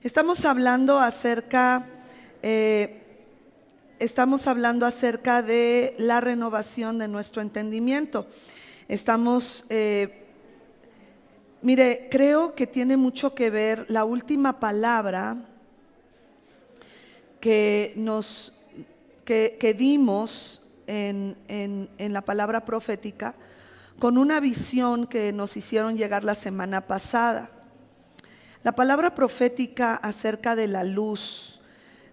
Estamos hablando acerca de la renovación de nuestro entendimiento. Creo que tiene mucho que ver la última palabra que dimos en la palabra profética con una visión que nos hicieron llegar la semana pasada. La palabra profética acerca de la luz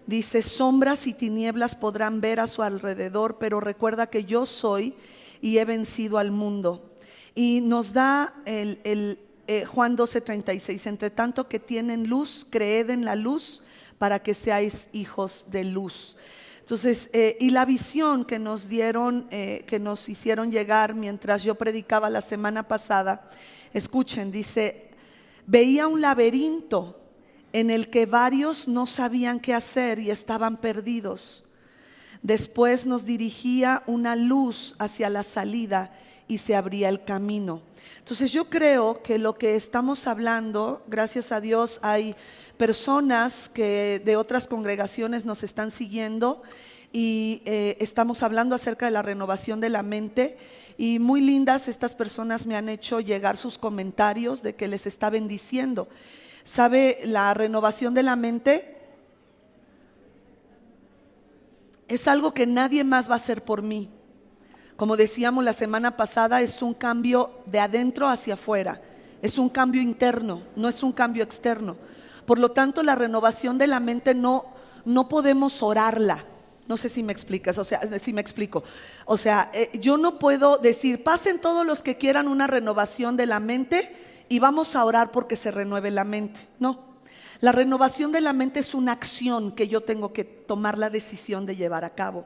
dice: sombras y tinieblas podrán ver a su alrededor, pero recuerda que yo soy y he vencido al mundo. Y nos da Juan 12:36, entre tanto que tienen luz, creed en la luz para que seáis hijos de luz. Entonces, y la visión que nos dieron, que nos hicieron llegar mientras yo predicaba la semana pasada, escuchen, dice: veía un laberinto en el que varios no sabían qué hacer y estaban perdidos. Después nos dirigía una luz hacia la salida y se abría el camino. Entonces yo creo que lo que estamos hablando, gracias a Dios hay personas que de otras congregaciones nos están siguiendo y estamos hablando acerca de la renovación de la mente, y muy lindas estas personas me han hecho llegar sus comentarios de que les está bendiciendo. ¿Sabe? La renovación de la mente es algo que nadie más va a hacer por mí. Como decíamos la semana pasada, es un cambio de adentro hacia afuera, es un cambio interno, no es un cambio externo. Por lo tanto, la renovación de la mente no podemos orarla. No sé si me explicas, si me explico. Yo no puedo decir: pasen todos los que quieran una renovación de la mente y vamos a orar porque se renueve la mente. No, la renovación de la mente es una acción que yo tengo que tomar la decisión de llevar a cabo.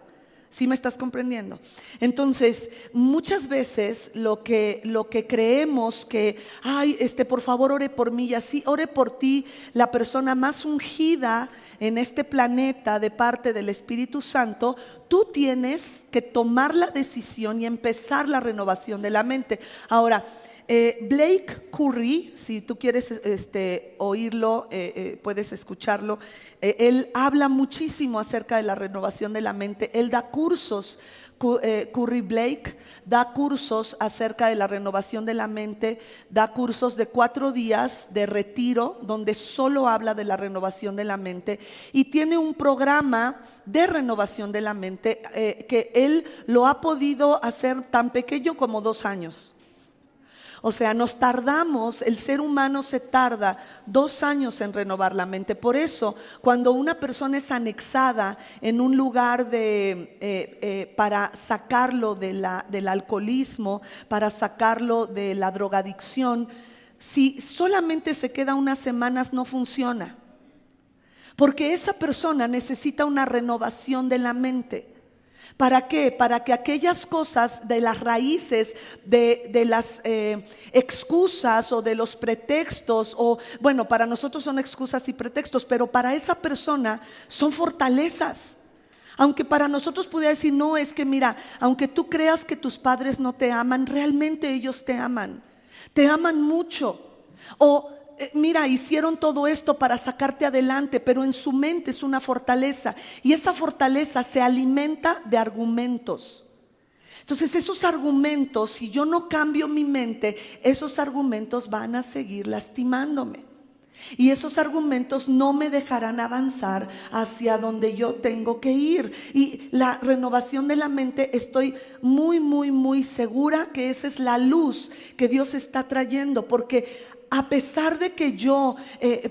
¿Sí me estás comprendiendo? Entonces, muchas veces lo que creemos que, por favor ore por mí, y así ore por ti la persona más ungida en este planeta de parte del Espíritu Santo, tú tienes que tomar la decisión y empezar la renovación de la mente. Ahora, Blake Curry, si tú quieres oírlo, puedes escucharlo. Él habla muchísimo acerca de la renovación de la mente. Él da cursos, Curry Blake da cursos acerca de la renovación de la mente, da cursos de 4 días de retiro donde solo habla de la renovación de la mente, y tiene un programa de renovación de la mente que él lo ha podido hacer tan pequeño como 2 años. O sea, nos tardamos, el ser humano se tarda 2 años en renovar la mente. Por eso, cuando una persona es anexada en un lugar para sacarlo del alcoholismo, para sacarlo de la drogadicción, si solamente se queda unas semanas, no funciona. Porque esa persona necesita una renovación de la mente. ¿Para qué? Para que aquellas cosas de las raíces, de las excusas o de los pretextos, para nosotros son excusas y pretextos, pero para esa persona son fortalezas. Aunque para nosotros pudiera decir: no, es que mira, aunque tú creas que tus padres no te aman, realmente ellos te aman mucho. Mira, hicieron todo esto para sacarte adelante, pero en su mente es una fortaleza, y esa fortaleza se alimenta de argumentos. Entonces esos argumentos, si yo no cambio mi mente, esos argumentos van a seguir lastimándome, y esos argumentos no me dejarán avanzar hacia donde yo tengo que ir. Y la renovación de la mente, estoy muy, muy, muy segura que esa es la luz que Dios está trayendo, porque a pesar de que yo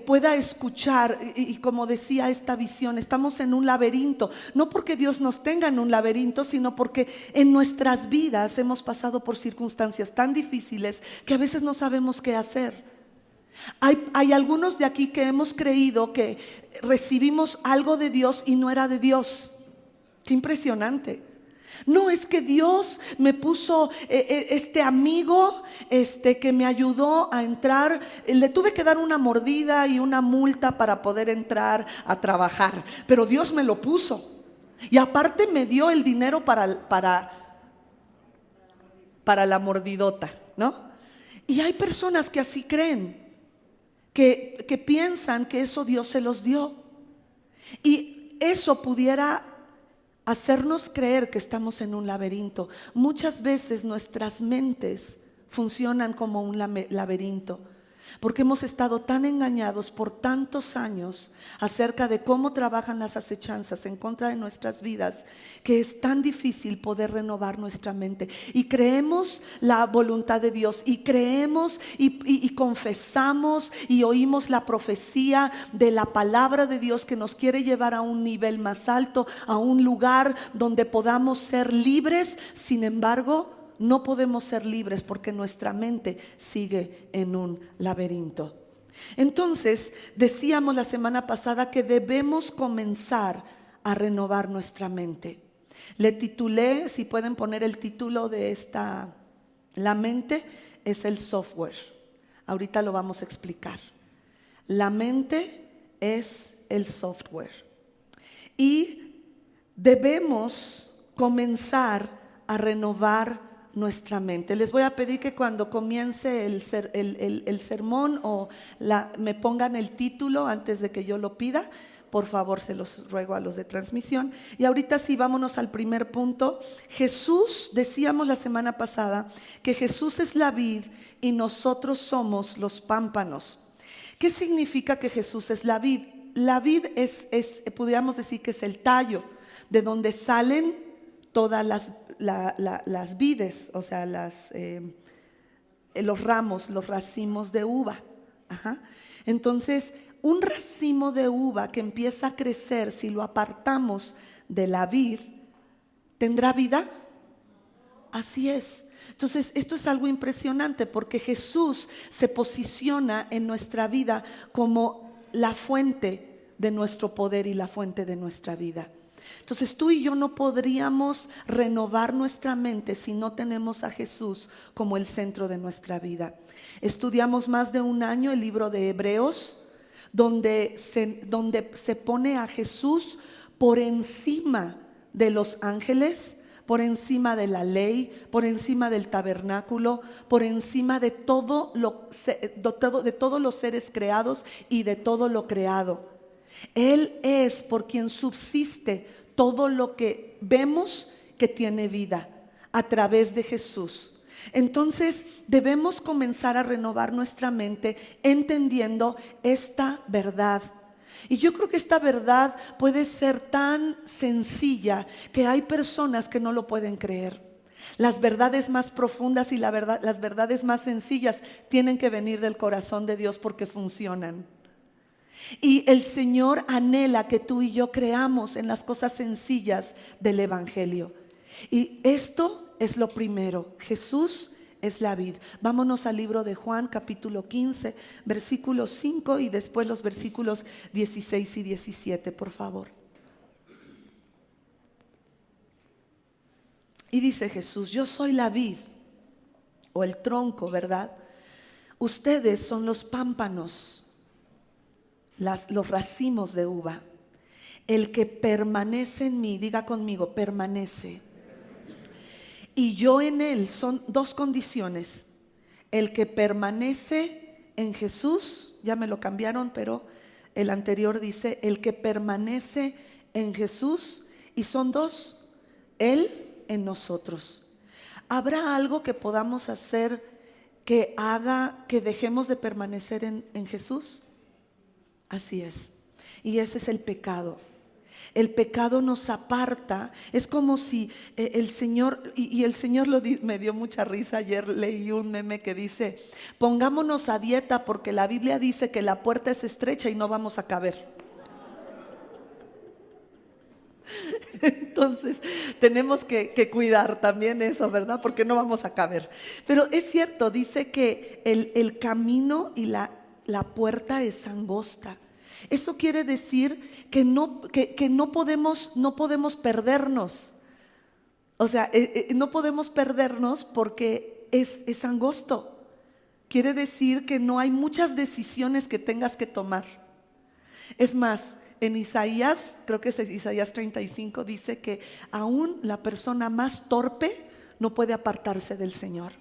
pueda escuchar, y como decía esta visión, estamos en un laberinto, no porque Dios nos tenga en un laberinto, sino porque en nuestras vidas hemos pasado por circunstancias tan difíciles que a veces no sabemos qué hacer. Hay algunos de aquí que hemos creído que recibimos algo de Dios y no era de Dios. Qué impresionante. No, es que Dios me puso este amigo que me ayudó a entrar. Le tuve que dar una mordida y una multa para poder entrar a trabajar, pero Dios me lo puso, y aparte me dio el dinero para la mordidota, ¿no? Y hay personas que así creen, que piensan que eso Dios se los dio. Y eso pudiera hacernos creer que estamos en un laberinto. Muchas veces nuestras mentes funcionan como un laberinto, porque hemos estado tan engañados por tantos años acerca de cómo trabajan las acechanzas en contra de nuestras vidas, que es tan difícil poder renovar nuestra mente. Y creemos la voluntad de Dios, y creemos y confesamos y oímos la profecía de la palabra de Dios que nos quiere llevar a un nivel más alto, a un lugar donde podamos ser libres. Sin embargo, no podemos ser libres porque nuestra mente sigue en un laberinto. Entonces, decíamos la semana pasada que debemos comenzar a renovar nuestra mente. Le titulé, si pueden poner el título de esta, la mente es el software. Ahorita lo vamos a explicar. La mente es el software. Y debemos comenzar a renovar nuestra mente. Les voy a pedir que cuando comience el sermón o me pongan el título antes de que yo lo pida. Por favor, se los ruego a los de transmisión. Y ahorita sí, vámonos al primer punto. Jesús, decíamos la semana pasada que Jesús es la vid y nosotros somos los pámpanos. ¿Qué significa que Jesús es la vid? La vid podríamos decir que es el tallo de donde salen todas las vides, o sea, los ramos, los racimos de uva. Ajá. Entonces, un racimo de uva que empieza a crecer, si lo apartamos de la vid, ¿tendrá vida? Así es. Entonces, esto es algo impresionante porque Jesús se posiciona en nuestra vida como la fuente de nuestro poder y la fuente de nuestra vida. Entonces tú y yo no podríamos renovar nuestra mente si no tenemos a Jesús como el centro de nuestra vida. Estudiamos más de un año el libro de Hebreos, donde se pone a Jesús por encima de los ángeles, por encima de la ley, por encima del tabernáculo, por encima de todos los seres creados y de todo lo creado. Él es por quien subsiste todo lo que vemos que tiene vida a través de Jesús. Entonces debemos comenzar a renovar nuestra mente entendiendo esta verdad. Y yo creo que esta verdad puede ser tan sencilla que hay personas que no lo pueden creer. Las verdades más profundas y las verdades más sencillas tienen que venir del corazón de Dios porque funcionan. Y el Señor anhela que tú y yo creamos en las cosas sencillas del Evangelio. Y esto es lo primero. Jesús es la vid. Vámonos al libro de Juan, capítulo 15, versículo 5 y después los versículos 16 y 17, por favor. Y dice Jesús: yo soy la vid o el tronco, ¿verdad? Ustedes son los pámpanos, los racimos de uva. El que permanece en mí, diga conmigo, permanece, y yo en él, son dos condiciones. El que permanece en Jesús, ya me lo cambiaron, pero el anterior dice el que permanece en Jesús, y son dos, él en nosotros. ¿Habrá algo que podamos hacer que haga que dejemos de permanecer en Jesús? Así es. Y ese es el pecado. El pecado nos aparta. Es como si el Señor, y el Señor me dio mucha risa. Ayer leí un meme que dice: pongámonos a dieta porque la Biblia dice que la puerta es estrecha y no vamos a caber. Entonces tenemos que cuidar también eso, ¿verdad? Porque no vamos a caber. Pero es cierto, dice que el camino y la puerta es angosta. Eso quiere decir que no podemos perdernos. O sea, no podemos perdernos porque es angosto. Quiere decir que no hay muchas decisiones que tengas que tomar. Es más, en Isaías, creo que es Isaías 35, dice que aún la persona más torpe no puede apartarse del Señor.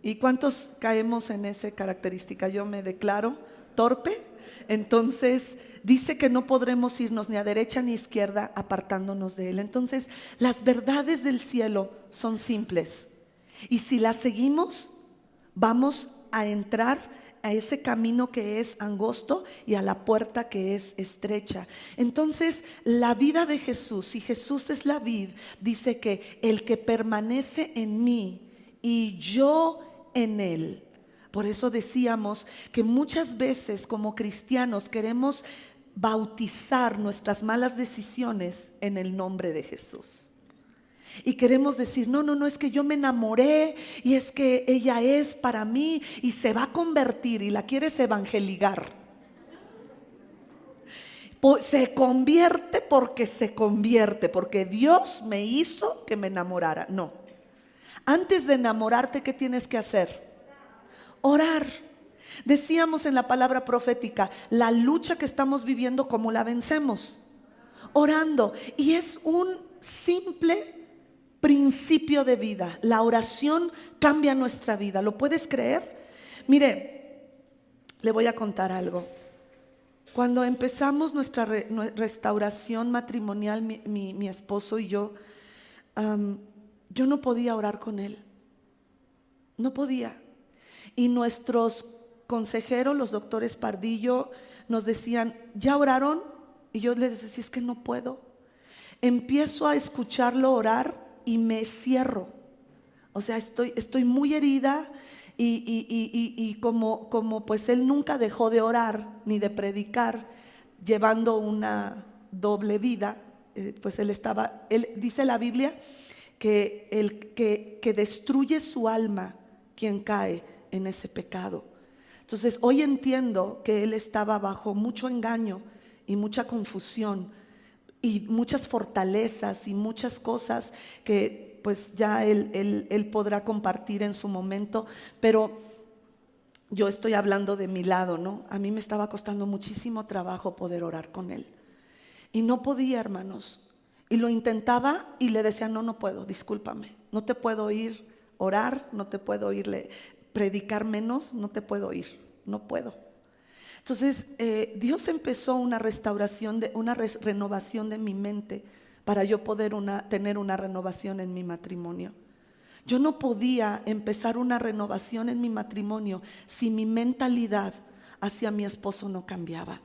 ¿Y cuántos caemos en esa característica? Yo me declaro torpe. Entonces dice que no podremos irnos ni a derecha ni a izquierda apartándonos de Él. Entonces las verdades del cielo son simples, y si las seguimos vamos a entrar a ese camino que es angosto y a la puerta que es estrecha. Entonces la vida de Jesús, si Jesús es la vid, dice que el que permanece en mí y yo en él. Por eso decíamos que muchas veces como cristianos queremos bautizar nuestras malas decisiones en el nombre de Jesús. Y queremos decir, no, es que yo me enamoré y es que ella es para mí y se va a convertir, y la quieres evangeligar. Se convierte porque Dios me hizo que me enamorara. No. Antes de enamorarte, ¿qué tienes que hacer? Orar. Decíamos en la palabra profética, la lucha que estamos viviendo, ¿cómo la vencemos? Orando. Y es un simple principio de vida. La oración cambia nuestra vida. ¿Lo puedes creer? Mire, le voy a contar algo. Cuando empezamos nuestra restauración matrimonial, mi esposo y yo no podía orar con él. No podía. Y nuestros consejeros, los doctores Pardillo, nos decían, ¿ya oraron? Y yo les decía, es que no puedo. Empiezo a escucharlo orar y me cierro. O sea, estoy muy herida y como pues él nunca dejó de orar ni de predicar, llevando una doble vida, pues él dice la Biblia que el que destruye su alma quien cae en ese pecado. Entonces hoy entiendo que él estaba bajo mucho engaño y mucha confusión y muchas fortalezas y muchas cosas que pues ya él podrá compartir en su momento, pero yo estoy hablando de mi lado, ¿no? A mí me estaba costando muchísimo trabajo poder orar con él y no podía, hermanos, y lo intentaba y le decía, no puedo, discúlpame, no te puedo ir orar, no te puedo irle predicar menos, no te puedo ir, no puedo. Entonces Dios empezó una restauración, una renovación de mi mente para yo poder tener una renovación en mi matrimonio. Yo no podía empezar una renovación en mi matrimonio si mi mentalidad hacia mi esposo no cambiaba.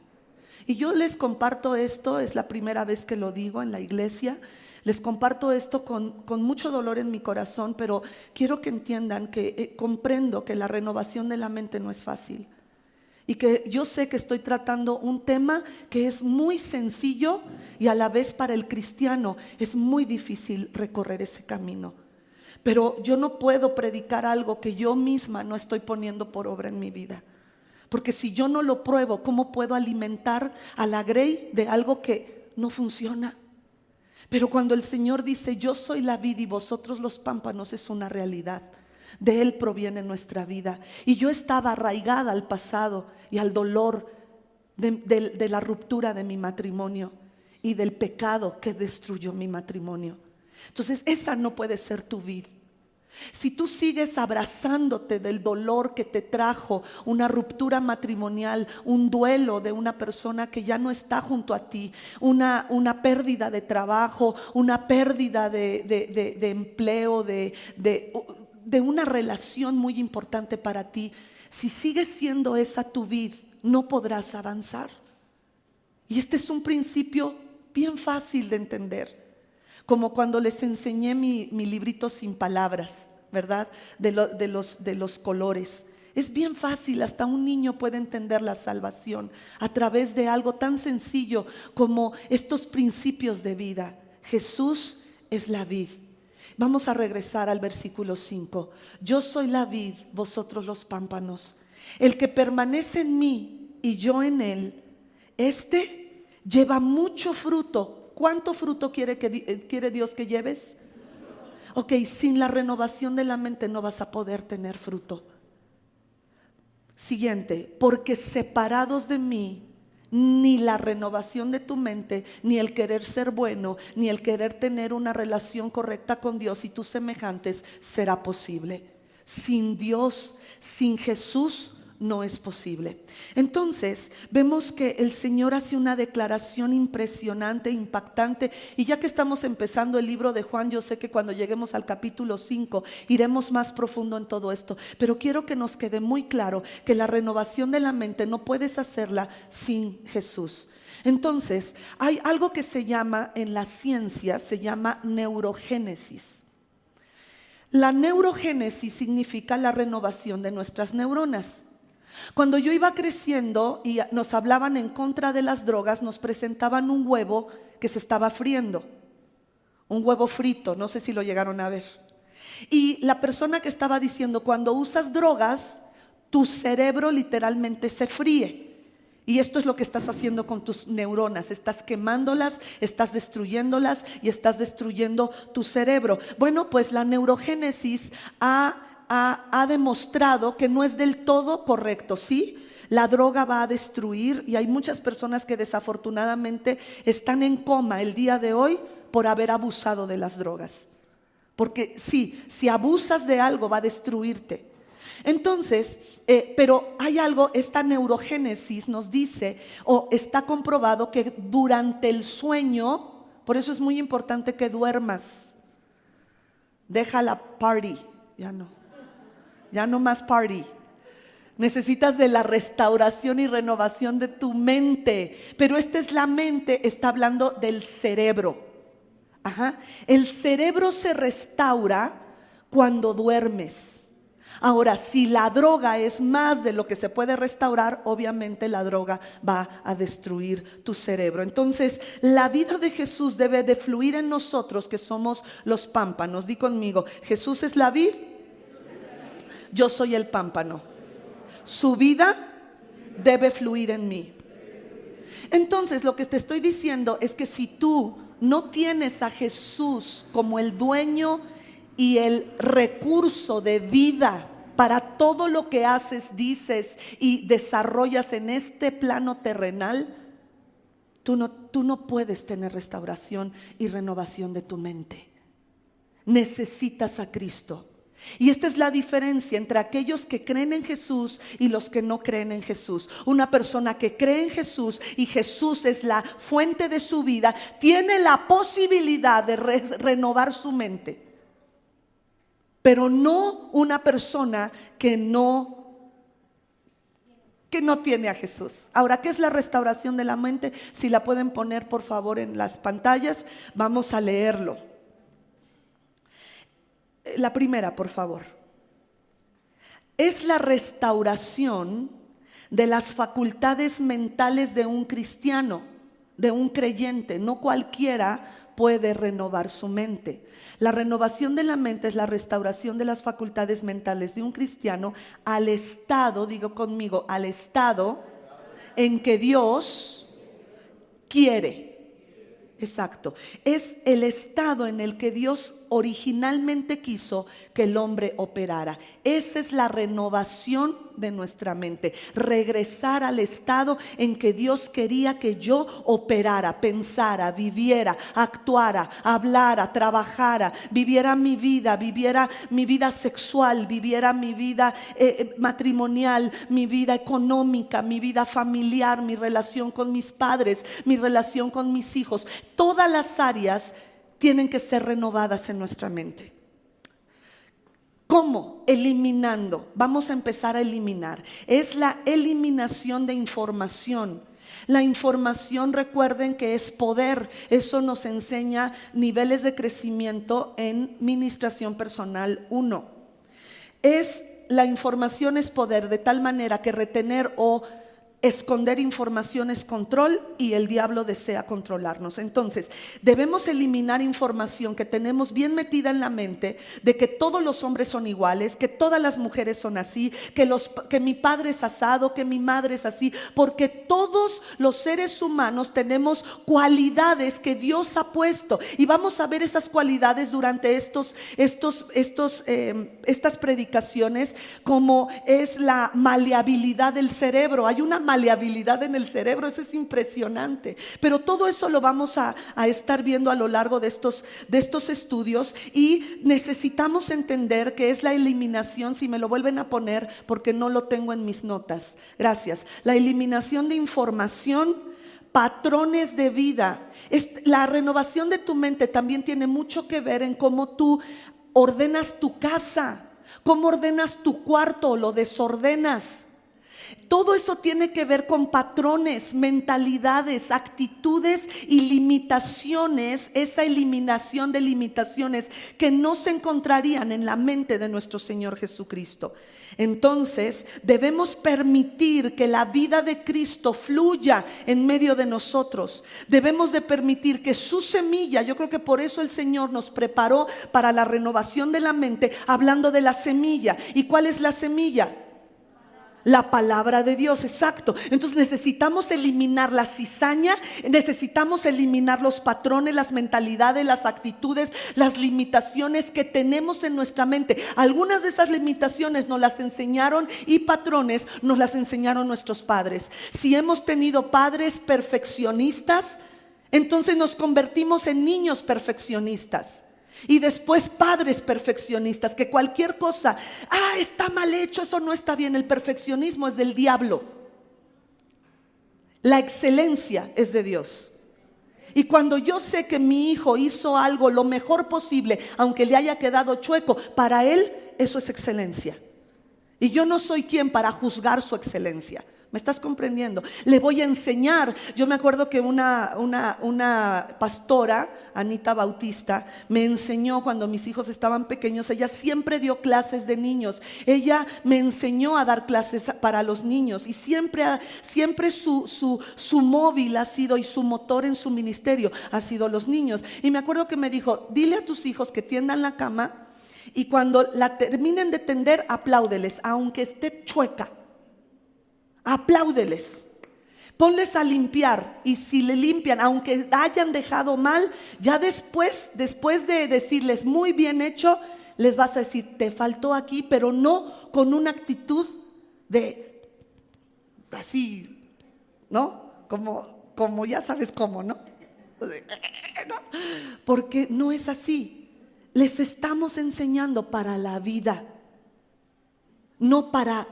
Y yo les comparto esto, es la primera vez que lo digo en la iglesia. Les comparto esto con mucho dolor en mi corazón, pero quiero que entiendan que comprendo que la renovación de la mente no es fácil. Y que yo sé que estoy tratando un tema que es muy sencillo y a la vez para el cristiano es muy difícil recorrer ese camino. Pero yo no puedo predicar algo que yo misma no estoy poniendo por obra en mi vida. Porque si yo no lo pruebo, ¿cómo puedo alimentar a la grey de algo que no funciona? Pero cuando el Señor dice, yo soy la vid y vosotros los pámpanos, es una realidad. De Él proviene nuestra vida. Y yo estaba arraigada al pasado y al dolor de la ruptura de mi matrimonio y del pecado que destruyó mi matrimonio. Entonces esa no puede ser tu vid. Si tú sigues abrazándote del dolor que te trajo una ruptura matrimonial, un duelo de una persona que ya no está junto a ti, una pérdida de trabajo, una pérdida de empleo, de una relación muy importante para ti, si sigues siendo esa tu vid, no podrás avanzar. Y este es un principio bien fácil de entender. Como cuando les enseñé mi librito sin palabras, ¿verdad? De los colores. Es bien fácil, hasta un niño puede entender la salvación a través de algo tan sencillo como estos principios de vida. Jesús es la vid. Vamos a regresar al versículo 5. Yo soy la vid, vosotros los pámpanos. El que permanece en mí y yo en él, este lleva mucho fruto. ¿Cuánto fruto quiere Dios que lleves? Ok, sin la renovación de la mente no vas a poder tener fruto. Siguiente, porque separados de mí, ni la renovación de tu mente, ni el querer ser bueno, ni el querer tener una relación correcta con Dios y tus semejantes será posible. Sin Dios, sin Jesús, no es posible. Entonces vemos que el Señor hace una declaración impresionante, impactante, y ya que estamos empezando el libro de Juan, yo sé que cuando lleguemos al capítulo 5 iremos más profundo en todo esto, pero quiero que nos quede muy claro que la renovación de la mente no puedes hacerla sin Jesús. Entonces hay algo que se llama en la ciencia, se llama neurogénesis. La neurogénesis significa la renovación de nuestras neuronas. Cuando yo iba creciendo y nos hablaban en contra de las drogas, nos presentaban un huevo que se estaba friendo, un huevo frito, no sé si lo llegaron a ver. Y la persona que estaba diciendo, cuando usas drogas, tu cerebro literalmente se fríe. Y esto es lo que estás haciendo con tus neuronas, estás quemándolas, estás destruyéndolas y estás destruyendo tu cerebro. Bueno, pues la neurogénesis ha demostrado que no es del todo correcto, ¿sí? La droga va a destruir, y hay muchas personas que desafortunadamente están en coma el día de hoy por haber abusado de las drogas. Porque sí, si abusas de algo va a destruirte. Entonces, pero hay algo, esta neurogénesis nos dice, o está comprobado que durante el sueño, por eso es muy importante que duermas. Deja la party, ya no más party. Necesitas de la restauración y renovación de tu mente, pero esta es la mente, está hablando del cerebro. El cerebro se restaura cuando duermes. Ahora, si la droga es más de lo que se puede restaurar, obviamente la droga va a destruir tu cerebro. Entonces, la vida de Jesús debe de fluir en nosotros, que somos los pámpanos. Di conmigo, Jesús es la vid, yo soy el pámpano. Su vida debe fluir en mí. Entonces, lo que te estoy diciendo es que si tú no tienes a Jesús como el dueño y el recurso de vida para todo lo que haces, dices y desarrollas en este plano terrenal, tú no puedes tener restauración y renovación de tu mente. Necesitas a Cristo. Y esta es la diferencia entre aquellos que creen en Jesús y los que no creen en Jesús. Una persona que cree en Jesús y Jesús es la fuente de su vida, tiene la posibilidad de renovar su mente. Pero no una persona que no tiene a Jesús. Ahora, ¿qué es la restauración de la mente? Si la pueden poner por favor en las pantallas, vamos a leerlo. La primera, por favor. Es la restauración de las facultades mentales de un cristiano, de un creyente. No cualquiera puede renovar su mente. La renovación de la mente es la restauración de las facultades mentales de un cristiano al estado, digo conmigo, al estado en que Dios quiere. Exacto. Es el estado en el que Dios originalmente quiso que el hombre operara. Esa es la renovación de nuestra mente. Regresar al estado en que Dios quería que yo operara, pensara, viviera, actuara, hablara, trabajara, viviera mi vida sexual, viviera mi vida matrimonial, mi vida económica, mi vida familiar, mi relación con mis padres, mi relación con mis hijos. Todas las áreas tienen que ser renovadas en nuestra mente. ¿Cómo? Eliminando. Vamos a empezar a eliminar. Es la eliminación de información. La información, recuerden que es poder. Eso nos enseña niveles de crecimiento en Ministración Personal 1. La información es poder, de tal manera que retener o esconder información es control, y el diablo desea controlarnos. Entonces debemos eliminar información que tenemos bien metida en la mente, de que todos los hombres son iguales, que todas las mujeres son así, que mi padre es asado, que mi madre es así, porque todos los seres humanos tenemos cualidades que Dios ha puesto, y vamos a ver esas cualidades durante estas predicaciones, como es la maleabilidad del cerebro. Hay una maleabilidad en el cerebro, eso es impresionante. Pero todo eso lo vamos a estar viendo a lo largo de estos estudios, y necesitamos entender que es la eliminación, si me lo vuelven a poner porque no lo tengo en mis notas, gracias, la eliminación de información, patrones de vida. La renovación de tu mente también tiene mucho que ver en cómo tú ordenas tu casa, cómo ordenas tu cuarto, lo desordenas. Todo eso tiene que ver con patrones, mentalidades, actitudes y limitaciones, esa eliminación de limitaciones que no se encontrarían en la mente de nuestro Señor Jesucristo. Entonces debemos permitir que la vida de Cristo fluya en medio de nosotros. Debemos de permitir que su semilla, yo creo que por eso el Señor nos preparó para la renovación de la mente, hablando de la semilla. ¿Y cuál es la semilla? La palabra de Dios, exacto. Entonces necesitamos eliminar la cizaña, necesitamos eliminar los patrones, las mentalidades, las actitudes, las limitaciones que tenemos en nuestra mente. Algunas de esas limitaciones nos las enseñaron, y patrones nos las enseñaron nuestros padres. Si hemos tenido padres perfeccionistas, entonces nos convertimos en niños perfeccionistas. Y después padres perfeccionistas, que cualquier cosa, está mal hecho, eso no está bien. El perfeccionismo es del diablo. La excelencia es de Dios. Y cuando yo sé que mi hijo hizo algo lo mejor posible, aunque le haya quedado chueco, para él eso es excelencia. Y yo no soy quien para juzgar su excelencia. ¿Me estás comprendiendo? Le voy a enseñar. Yo me acuerdo que una pastora, Anita Bautista, me enseñó cuando mis hijos estaban pequeños. Ella siempre dio clases de niños. Ella me enseñó a dar clases para los niños, y siempre su móvil ha sido, y su motor en su ministerio ha sido los niños. Y me acuerdo que me dijo: dile a tus hijos que tiendan la cama, y cuando la terminen de tender, apláudeles, aunque esté chueca. Apláudeles, ponles a limpiar, y si le limpian, aunque hayan dejado mal, ya después de decirles muy bien hecho, les vas a decir: te faltó aquí, pero no con una actitud de así, ¿no? Como ya sabes cómo, ¿no? Porque no es así. Les estamos enseñando para la vida, no para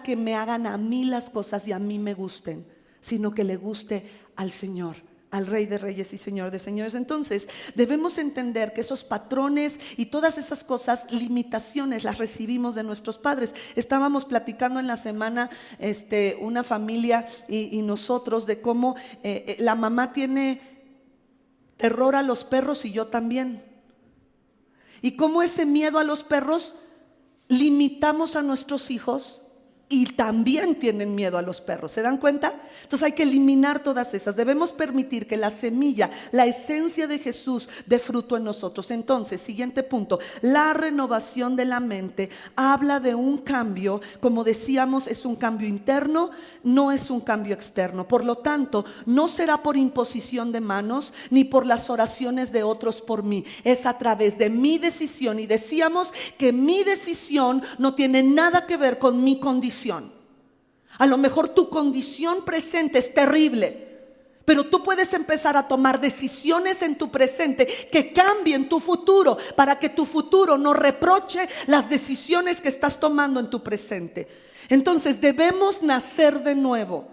que me hagan a mí las cosas y a mí me gusten, sino que le guste al Señor, al Rey de Reyes y Señor de Señores. Entonces debemos entender que esos patrones y todas esas cosas, limitaciones, las recibimos de nuestros padres. Estábamos platicando en la semana una familia y nosotros de cómo la mamá tiene terror a los perros, y yo también. Y cómo ese miedo a los perros limitamos a nuestros hijos, y también tienen miedo a los perros. ¿Se dan cuenta? Entonces hay que eliminar todas esas. Debemos permitir que la semilla, la esencia de Jesús, dé fruto en nosotros. Entonces, siguiente punto: la renovación de la mente habla de un cambio. Como decíamos, es un cambio interno, no es un cambio externo. Por lo tanto, no será por imposición de manos, ni por las oraciones de otros por mí. Es a través de mi decisión. Y decíamos que mi decisión no tiene nada que ver con mi condición. A lo mejor tu condición presente es terrible, pero tú puedes empezar a tomar decisiones en tu presente que cambien tu futuro, para que tu futuro no reproche las decisiones que estás tomando en tu presente. Entonces debemos nacer de nuevo.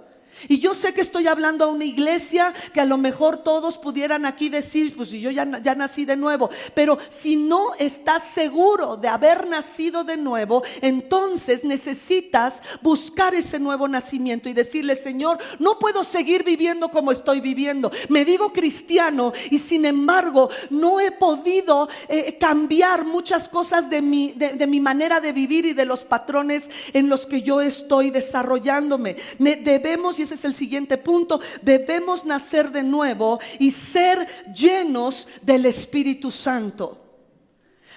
Y yo sé que estoy hablando a una iglesia que a lo mejor todos pudieran aquí decir: pues yo ya nací de nuevo. Pero si no estás seguro de haber nacido de nuevo, entonces necesitas buscar ese nuevo nacimiento y decirle: Señor, no puedo seguir viviendo como estoy viviendo. Me digo cristiano y sin embargo no he podido cambiar muchas cosas de mi manera de vivir y de los patrones en los que yo estoy desarrollándome. Debemos, y ese es el siguiente punto, debemos nacer de nuevo y ser llenos del Espíritu Santo.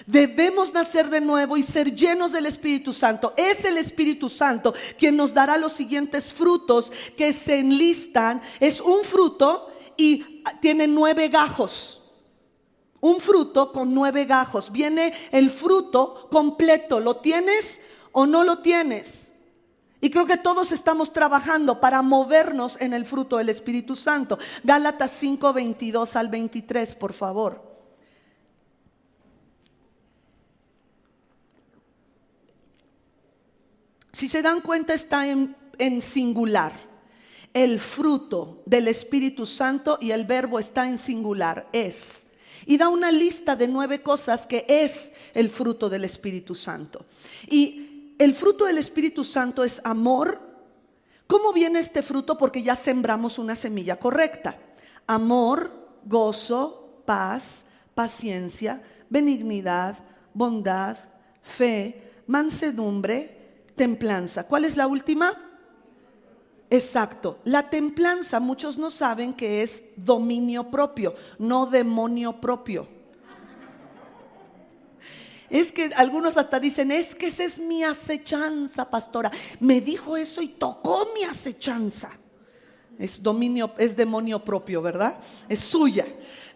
Debemos nacer de nuevo y ser llenos del Espíritu Santo. Es el Espíritu Santo quien nos dará los siguientes frutos que se enlistan. Es un fruto y tiene 9 gajos. Un fruto con 9 gajos. Viene el fruto completo. ¿Lo tienes o no lo tienes? Y creo que todos estamos trabajando para movernos en el fruto del Espíritu Santo. Gálatas 5, 22 al 23, por favor. Si se dan cuenta, está en singular. El fruto del Espíritu Santo, y el verbo está en singular, es. Y da una lista de 9 cosas que es el fruto del Espíritu Santo. Y el fruto del Espíritu Santo es amor. ¿Cómo viene este fruto? Porque ya sembramos una semilla correcta. Amor, gozo, paz, paciencia, benignidad, bondad, fe, mansedumbre, templanza. ¿Cuál es la última? Exacto. La templanza, muchos no saben que es dominio propio, no demonio propio. Es que algunos hasta dicen, es que esa es mi acechanza, pastora. Me dijo eso y tocó mi acechanza. Es demonio propio, ¿verdad? Es suya.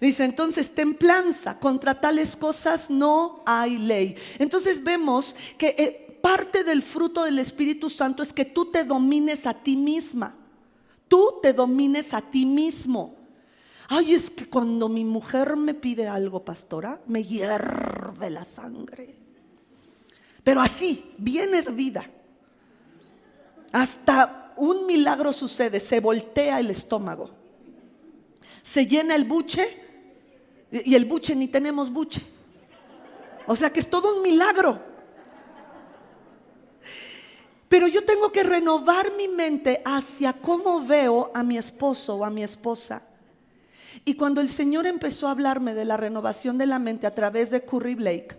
Dice, entonces, templanza, contra tales cosas no hay ley. Entonces vemos que parte del fruto del Espíritu Santo es que tú te domines a ti misma. Tú te domines a ti mismo. Ay, es que cuando mi mujer me pide algo, pastora, me hierve la sangre. Pero así, bien hervida. Hasta un milagro sucede, se voltea el estómago. Se llena el buche, y el buche ni tenemos buche. O sea que es todo un milagro. Pero yo tengo que renovar mi mente hacia cómo veo a mi esposo o a mi esposa. Y cuando el Señor empezó a hablarme de la renovación de la mente a través de Curry Blake,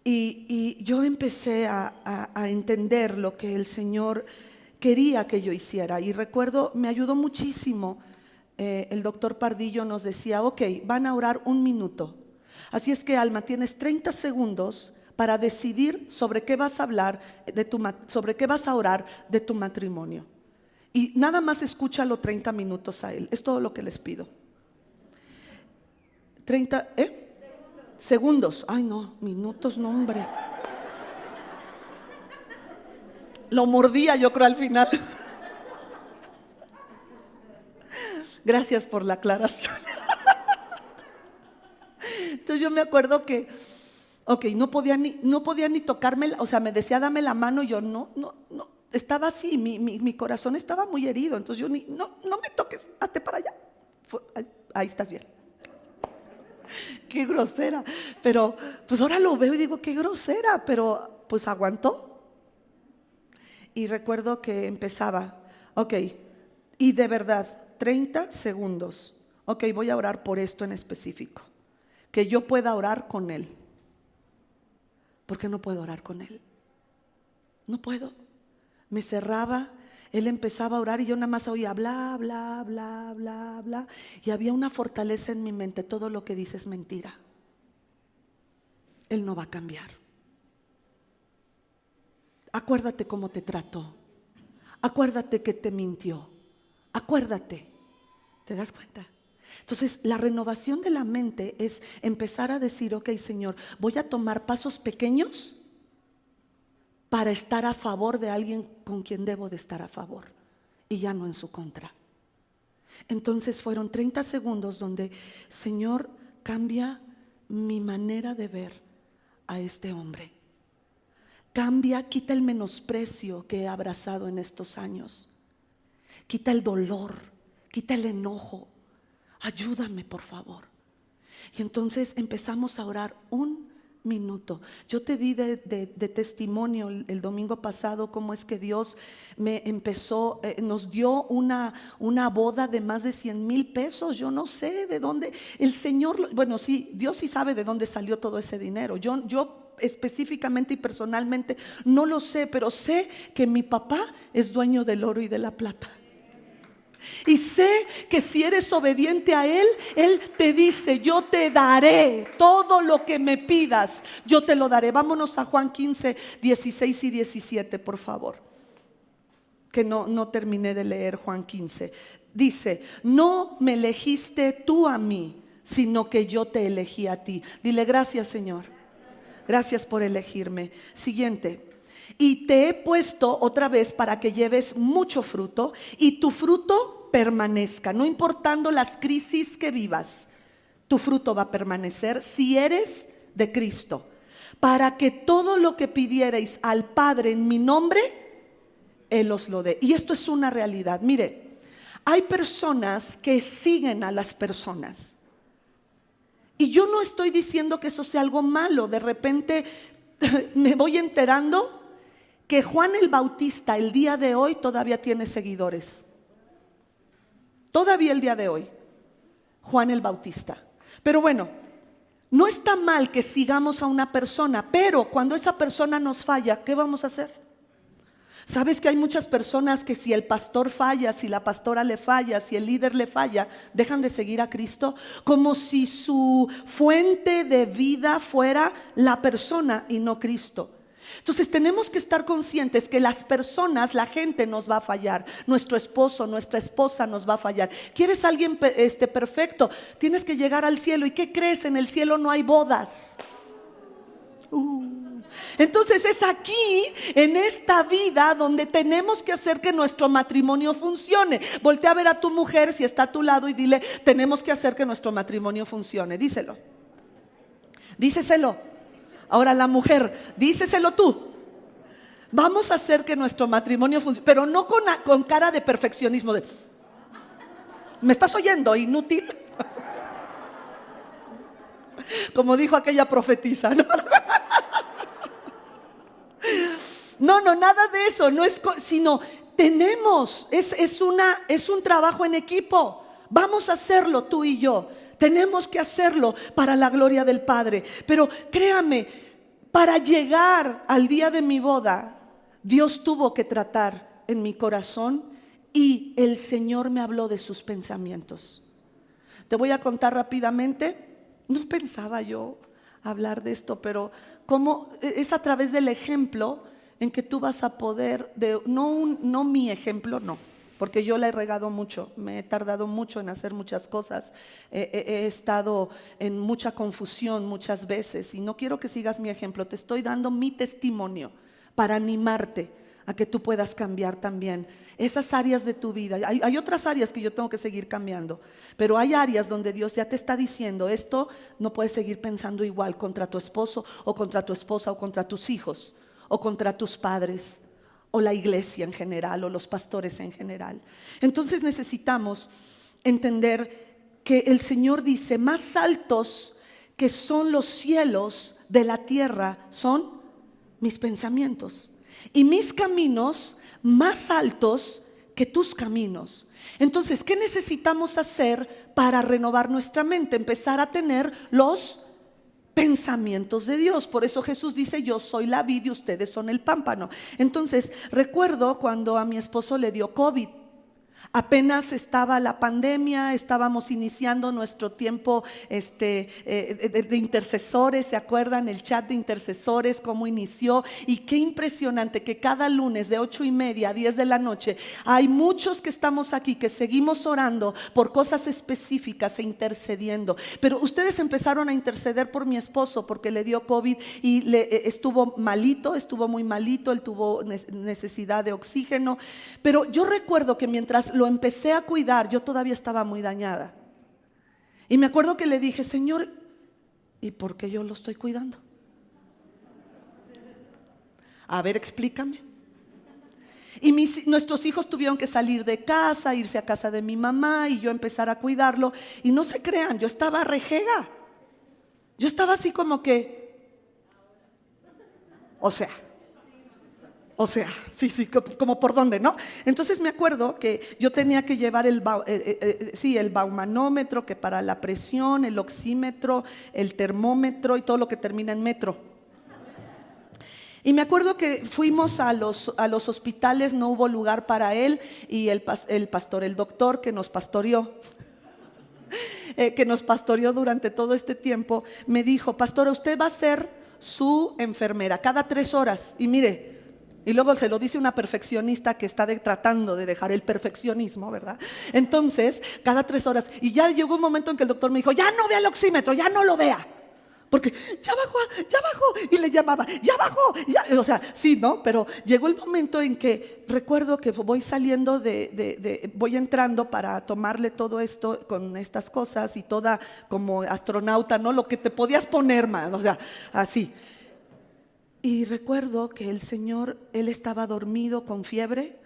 y yo empecé a entender lo que el Señor quería que yo hiciera. Y recuerdo, me ayudó muchísimo. El doctor Pardillo nos decía, ok, van a orar 1 minuto. Así es que, Alma, tienes 30 segundos para decidir sobre qué vas a hablar, sobre qué vas a orar de tu matrimonio. Y nada más escúchalo 30 minutos a él. Es todo lo que les pido. 30, segundos. Ay, no, minutos, no, hombre. Lo mordía, yo creo, al final. Gracias por la aclaración. Entonces yo me acuerdo que, ok, no podía ni tocarme, o sea, me decía dame la mano, y yo no, estaba así, mi corazón estaba muy herido. Entonces yo no me toques, hazte para allá. Ahí estás bien. Qué grosera. Pero pues ahora lo veo y digo, qué grosera, pero pues aguantó. Y recuerdo que empezaba, ok, y de verdad, 30 segundos. Ok, voy a orar por esto en específico. Que yo pueda orar con él. ¿Por qué no puedo orar con él? No puedo. Me cerraba, él empezaba a orar y yo nada más oía bla, bla, bla, bla, bla. Y había una fortaleza en mi mente, todo lo que dice es mentira. Él no va a cambiar. Acuérdate cómo te trató. Acuérdate que te mintió. Acuérdate. ¿Te das cuenta? Entonces, la renovación de la mente es empezar a decir, ok, Señor, voy a tomar pasos pequeños para estar a favor de alguien con quien debo de estar a favor y ya no en su contra. Entonces fueron 30 segundos donde, Señor, cambia mi manera de ver a este hombre. Cambia, quita el menosprecio que he abrazado en estos años. Quita el dolor, quita el enojo. Ayúdame, por favor. Y entonces empezamos a orar 1 minuto. Yo te di de testimonio el domingo pasado cómo es que Dios nos dio una boda de más de 100,000 pesos. Yo no sé de dónde el Señor, bueno, sí, Dios sí sabe de dónde salió todo ese dinero. Yo específicamente y personalmente no lo sé, pero sé que mi papá es dueño del oro y de la plata. Y sé que si eres obediente a Él, Él te dice, yo te daré todo lo que me pidas, yo te lo daré. Vámonos a Juan 15, 16 y 17, por favor. Que no terminé de leer Juan 15. Dice, no me elegiste tú a mí, sino que yo te elegí a ti. Dile gracias, Señor. Gracias por elegirme. Siguiente. y te he puesto otra vez para que lleves mucho fruto y tu fruto permanezca, no importando las crisis que vivas, tu fruto va a permanecer si eres de Cristo, para que todo lo que pidierais al Padre en mi nombre, Él os lo dé. Y esto es una realidad. Mire, hay personas que siguen a las personas. Y yo no estoy diciendo que eso sea algo malo. De repente me voy enterando que Juan el Bautista el día de hoy todavía tiene seguidores. Todavía el día de hoy, Juan el Bautista. Pero bueno, no está mal que sigamos a una persona, pero cuando esa persona nos falla, ¿qué vamos a hacer? ¿Sabes que hay muchas personas que si el pastor falla, si la pastora le falla, si el líder le falla, dejan de seguir a Cristo? Como si su fuente de vida fuera la persona y no Cristo. Entonces tenemos que estar conscientes que las personas, la gente nos va a fallar. Nuestro esposo, nuestra esposa nos va a fallar. ¿Quieres alguien perfecto? Tienes que llegar al cielo. ¿Y qué crees? En el cielo no hay bodas. Entonces es aquí, en esta vida, donde tenemos que hacer que nuestro matrimonio funcione. Voltea a ver a tu mujer si está a tu lado y dile: tenemos que hacer que nuestro matrimonio funcione. Díselo. Díseselo. Ahora la mujer, díseselo tú. Vamos a hacer que nuestro matrimonio funcione, pero no con cara de perfeccionismo de: ¿me estás oyendo, inútil? Como dijo aquella profetisa, ¿no? No, nada de eso, no es, sino tenemos, es un trabajo en equipo. Vamos a hacerlo tú y yo. Tenemos que hacerlo para la gloria del Padre. Pero créame, para llegar al día de mi boda, Dios tuvo que tratar en mi corazón y el Señor me habló de sus pensamientos. Te voy a contar rápidamente. No pensaba yo hablar de esto, pero como es a través del ejemplo en que tú vas a poder, no mi ejemplo, no, porque yo la he regado mucho, me he tardado mucho en hacer muchas cosas, he estado en mucha confusión muchas veces y no quiero que sigas mi ejemplo, te estoy dando mi testimonio para animarte a que tú puedas cambiar también esas áreas de tu vida. Hay otras áreas que yo tengo que seguir cambiando, pero hay áreas donde Dios ya te está diciendo: esto no puedes seguir pensando igual contra tu esposo o contra tu esposa o contra tus hijos o contra tus padres o la iglesia en general o los pastores en general. Entonces necesitamos entender que el Señor dice: más altos que son los cielos de la tierra son mis pensamientos, y mis caminos más altos que tus caminos. Entonces, ¿qué necesitamos hacer para renovar nuestra mente? Empezar a tener los pensamientos de Dios. Por eso Jesús dice: yo soy la vid y ustedes son el pámpano. Entonces, recuerdo cuando a mi esposo le dio COVID. Apenas estaba la pandemia, estábamos iniciando nuestro tiempo de intercesores. ¿Se acuerdan? El chat de intercesores, cómo inició. Y qué impresionante que cada lunes de 8:30 a 10 de la noche hay muchos que estamos aquí que seguimos orando por cosas específicas e intercediendo. Pero ustedes empezaron a interceder por mi esposo porque le dio COVID y estuvo malito, estuvo muy malito, él tuvo necesidad de oxígeno. Pero yo recuerdo que mientras lo empecé a cuidar, yo todavía estaba muy dañada. Y me acuerdo que le dije: Señor, ¿y por qué yo lo estoy cuidando? A ver, explícame. Y nuestros hijos tuvieron que salir de casa, irse a casa de mi mamá y yo empezar a cuidarlo. Y no se crean, yo estaba rejega. Yo estaba así como que, o sea, sí, como por dónde, ¿no? Entonces me acuerdo que yo tenía que llevar el baumanómetro, que para la presión, el oxímetro, el termómetro y todo lo que termina en metro. Y me acuerdo que fuimos a los hospitales, no hubo lugar para él, y el pastor, el doctor que nos pastoreó, durante todo este tiempo, me dijo: pastora, usted va a ser su enfermera cada 3 horas. Y mire, y luego se lo dice una perfeccionista que está tratando de dejar el perfeccionismo, ¿verdad? Entonces, cada 3 horas. Y ya llegó un momento en que el doctor me dijo: ya no vea el oxímetro, ya no lo vea, Porque ya bajó, y le llamaba, ya bajó, ya, o sea, sí, ¿no? Pero llegó el momento en que recuerdo que voy saliendo voy entrando para tomarle todo esto con estas cosas y toda como astronauta, ¿no? Lo que te podías poner, man, o sea, así. Y recuerdo que el Señor, Él estaba dormido con fiebre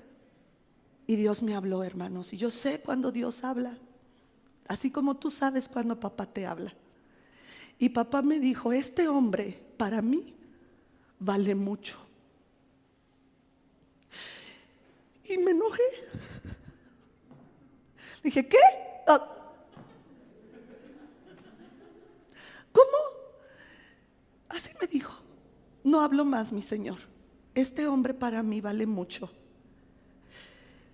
y Dios me habló, hermanos. Y yo sé cuando Dios habla, así como tú sabes cuando papá te habla. Y papá me dijo, este hombre para mí vale mucho. Y me enojé. Dije, ¿qué? ¿Cómo? Así me dijo. No hablo más, mi Señor. Este hombre para mí vale mucho.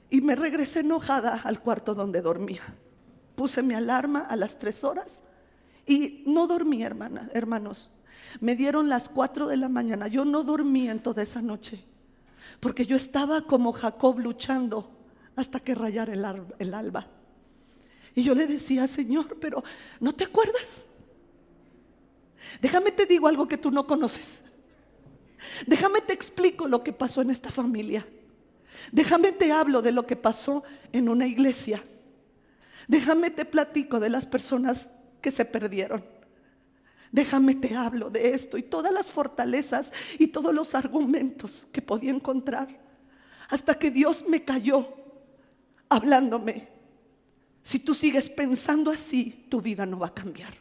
Y me regresé enojada al cuarto donde dormía. Puse mi alarma a las 3 horas. Y no dormí, hermanos. Me dieron las 4 de la mañana. Yo no dormí en toda esa noche, porque yo estaba como Jacob luchando hasta que rayara el alba. Y yo le decía, Señor, pero ¿no te acuerdas? Déjame te digo algo que tú no conoces. Déjame te explico lo que pasó en esta familia. Déjame te hablo de lo que pasó en una iglesia. Déjame te platico de las personas que se perdieron. Déjame te hablo de esto y todas las fortalezas y todos los argumentos que podía encontrar, hasta que Dios me cayó hablándome. Si tú sigues pensando así, tu vida no va a cambiar.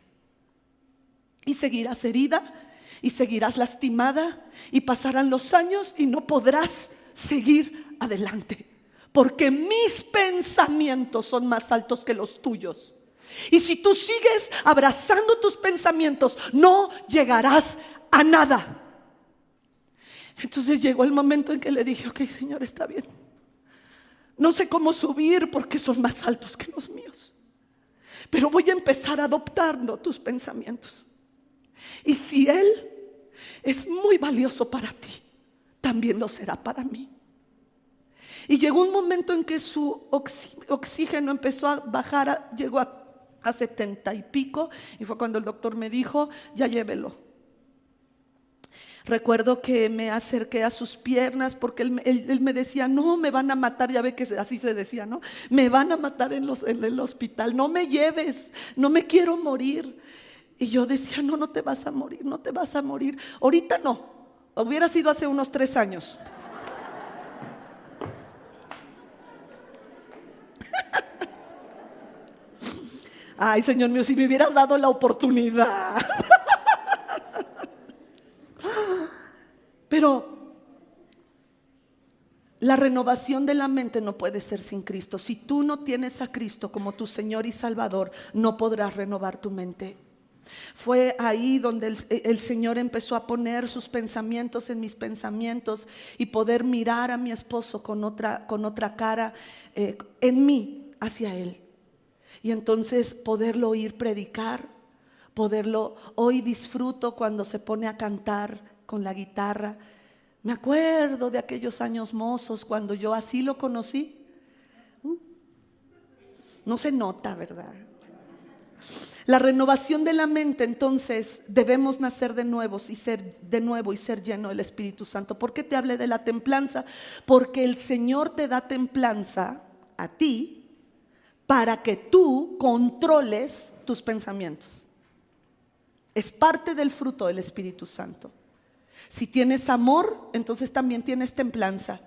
Y seguirás herida y seguirás lastimada y pasarán los años y no podrás seguir adelante, porque mis pensamientos son más altos que los tuyos. Y si tú sigues abrazando tus pensamientos, no llegarás a nada. Entonces llegó el momento en que le dije, ok, Señor, está bien. No sé cómo subir porque son más altos que los míos, pero voy a empezar adoptando tus pensamientos. Y si Él es muy valioso para ti, también lo será para mí. Y llegó un momento en que su oxígeno empezó a bajar, llegó a 70 y pico, y fue cuando el doctor me dijo, ya llévelo. Recuerdo que me acerqué a sus piernas porque él me decía, no, me van a matar. Ya ve que así se decía, ¿no? Me van a matar en el hospital, no me lleves, no me quiero morir. Y yo decía, no te vas a morir, no te vas a morir. Ahorita no, hubiera sido hace unos 3 años. Ay, Señor mío, si me hubieras dado la oportunidad. Pero la renovación de la mente no puede ser sin Cristo. Si tú no tienes a Cristo como tu Señor y Salvador, no podrás renovar tu mente. Fue ahí donde el Señor empezó a poner sus pensamientos en mis pensamientos y poder mirar a mi esposo con otra cara en mí hacia Él. Y entonces poderlo oír predicar, hoy disfruto cuando se pone a cantar con la guitarra. Me acuerdo de aquellos años mozos cuando yo así lo conocí. No se nota, ¿verdad? La renovación de la mente, entonces debemos nacer de nuevo y ser lleno del Espíritu Santo. ¿Por qué te hablé de la templanza? Porque el Señor te da templanza a ti para que tú controles tus pensamientos. Es parte del fruto del Espíritu Santo. Si tienes amor, entonces también tienes templanza.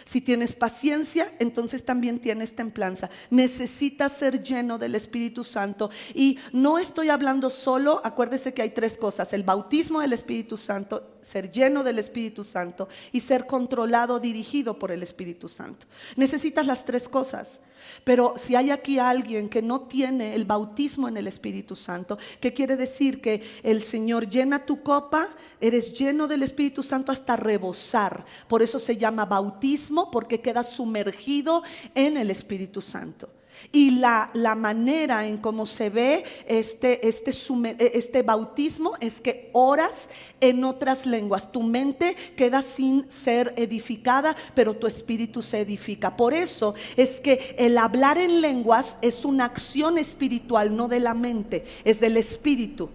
Si tienes paciencia, entonces también tienes templanza. Necesitas ser lleno del Espíritu Santo. Y no estoy hablando solo, acuérdese que hay 3 cosas: el bautismo del Espíritu Santo, ser lleno del Espíritu Santo y ser controlado, dirigido por el Espíritu Santo. Necesitas las 3 cosas. Pero si hay aquí alguien que no tiene el bautismo en el Espíritu Santo, ¿qué quiere decir? Que el Señor llena tu copa, eres lleno del Espíritu Santo hasta rebosar. Por eso se llama bautismo, porque quedas sumergido en el Espíritu Santo. Y la manera en cómo se ve este bautismo es que oras en otras lenguas. Tu mente queda sin ser edificada, pero tu espíritu se edifica. Por eso es que el hablar en lenguas es una acción espiritual, no de la mente, es del espíritu.